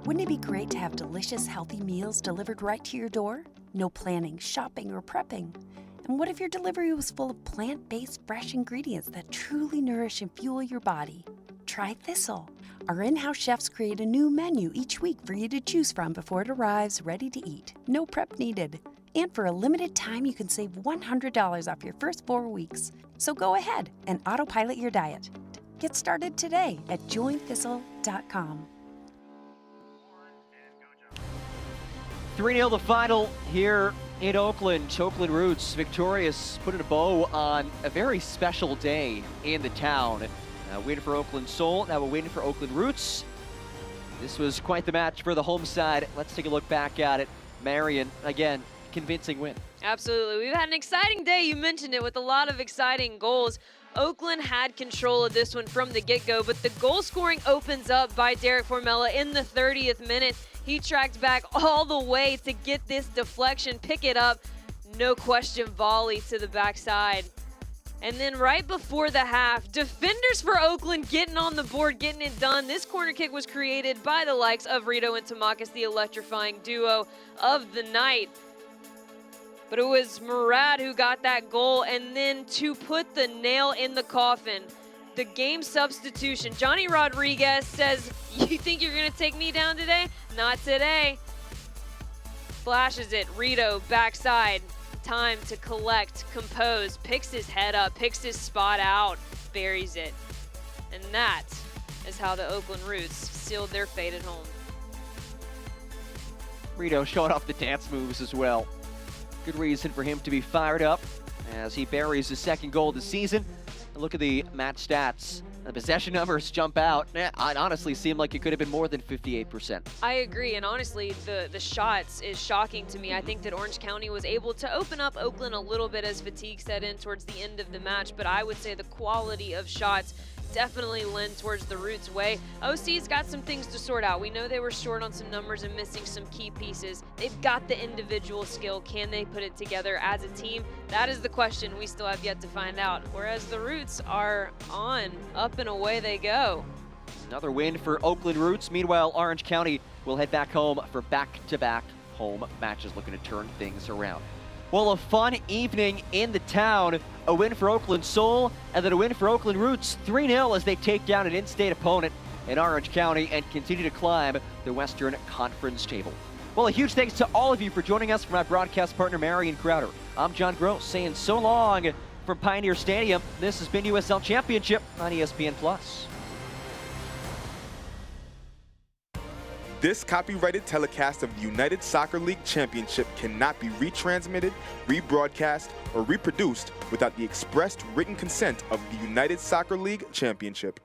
Wouldn't it be great to have delicious, healthy meals delivered right to your door? No planning, shopping, or prepping. And what if your delivery was full of plant-based, fresh ingredients that truly nourish and fuel your body? Try Thistle. Our in-house chefs create a new menu each week for you to choose from before it arrives ready to eat. No prep needed. And for a limited time, you can save $100 off your first 4 weeks. So go ahead and autopilot your diet. Get started today at jointhistle.com. 3-0 the final here in Oakland. Oakland Roots victorious, putting a bow on a very special day in the town. Now waiting for Oakland Soul, now we're waiting for Oakland Roots. This was quite the match for the home side. Let's take a look back at it. Marion, again, convincing win. Absolutely. We've had an exciting day. You mentioned it, with a lot of exciting goals. Oakland had control of this one from the get-go, but the goal scoring opens up by Derek Formela in the 30th minute. He tracked back all the way to get this deflection, pick it up, no question volley to the backside. And then right before the half, defenders for Oakland getting on the board, getting it done. This corner kick was created by the likes of Rito and Tamakis, the electrifying duo of the night. But it was Murad who got that goal, and then to put the nail in the coffin, the game substitution. Johnny Rodriguez says, "You think you're gonna take me down today? Not today." Flashes it, Rito backside. Time to collect, compose, picks his head up, picks his spot out, buries it. And that is how the Oakland Roots sealed their fate at home. Rito showing off the dance moves as well. Good reason for him to be fired up as he buries his second goal of the season. And look at the match stats. The possession numbers jump out. It honestly seemed like it could have been more than 58%. I agree, and honestly, the shots is shocking to me. I think that Orange County was able to open up Oakland a little bit as fatigue set in towards the end of the match, but I would say the quality of shots definitely lend towards the Roots' way. OC's got some things to sort out. We know they were short on some numbers and missing some key pieces. They've got the individual skill. Can they put it together as a team? That is the question we still have yet to find out. Whereas the Roots are on, up and away they go. Another win for Oakland Roots. Meanwhile, Orange County will head back home for back-to-back home matches, looking to turn things around. Well, a fun evening in the town. A win for Oakland Soul, and then a win for Oakland Roots, 3-0 as they take down an in-state opponent in Orange County and continue to climb the Western Conference table. Well, a huge thanks to all of you for joining us from our broadcast partner, Marion Crowder. I'm John Gross saying so long from Pioneer Stadium. This has been USL Championship on ESPN+. This copyrighted telecast of the United Soccer League Championship cannot be retransmitted, rebroadcast, or reproduced without the expressed written consent of the United Soccer League Championship.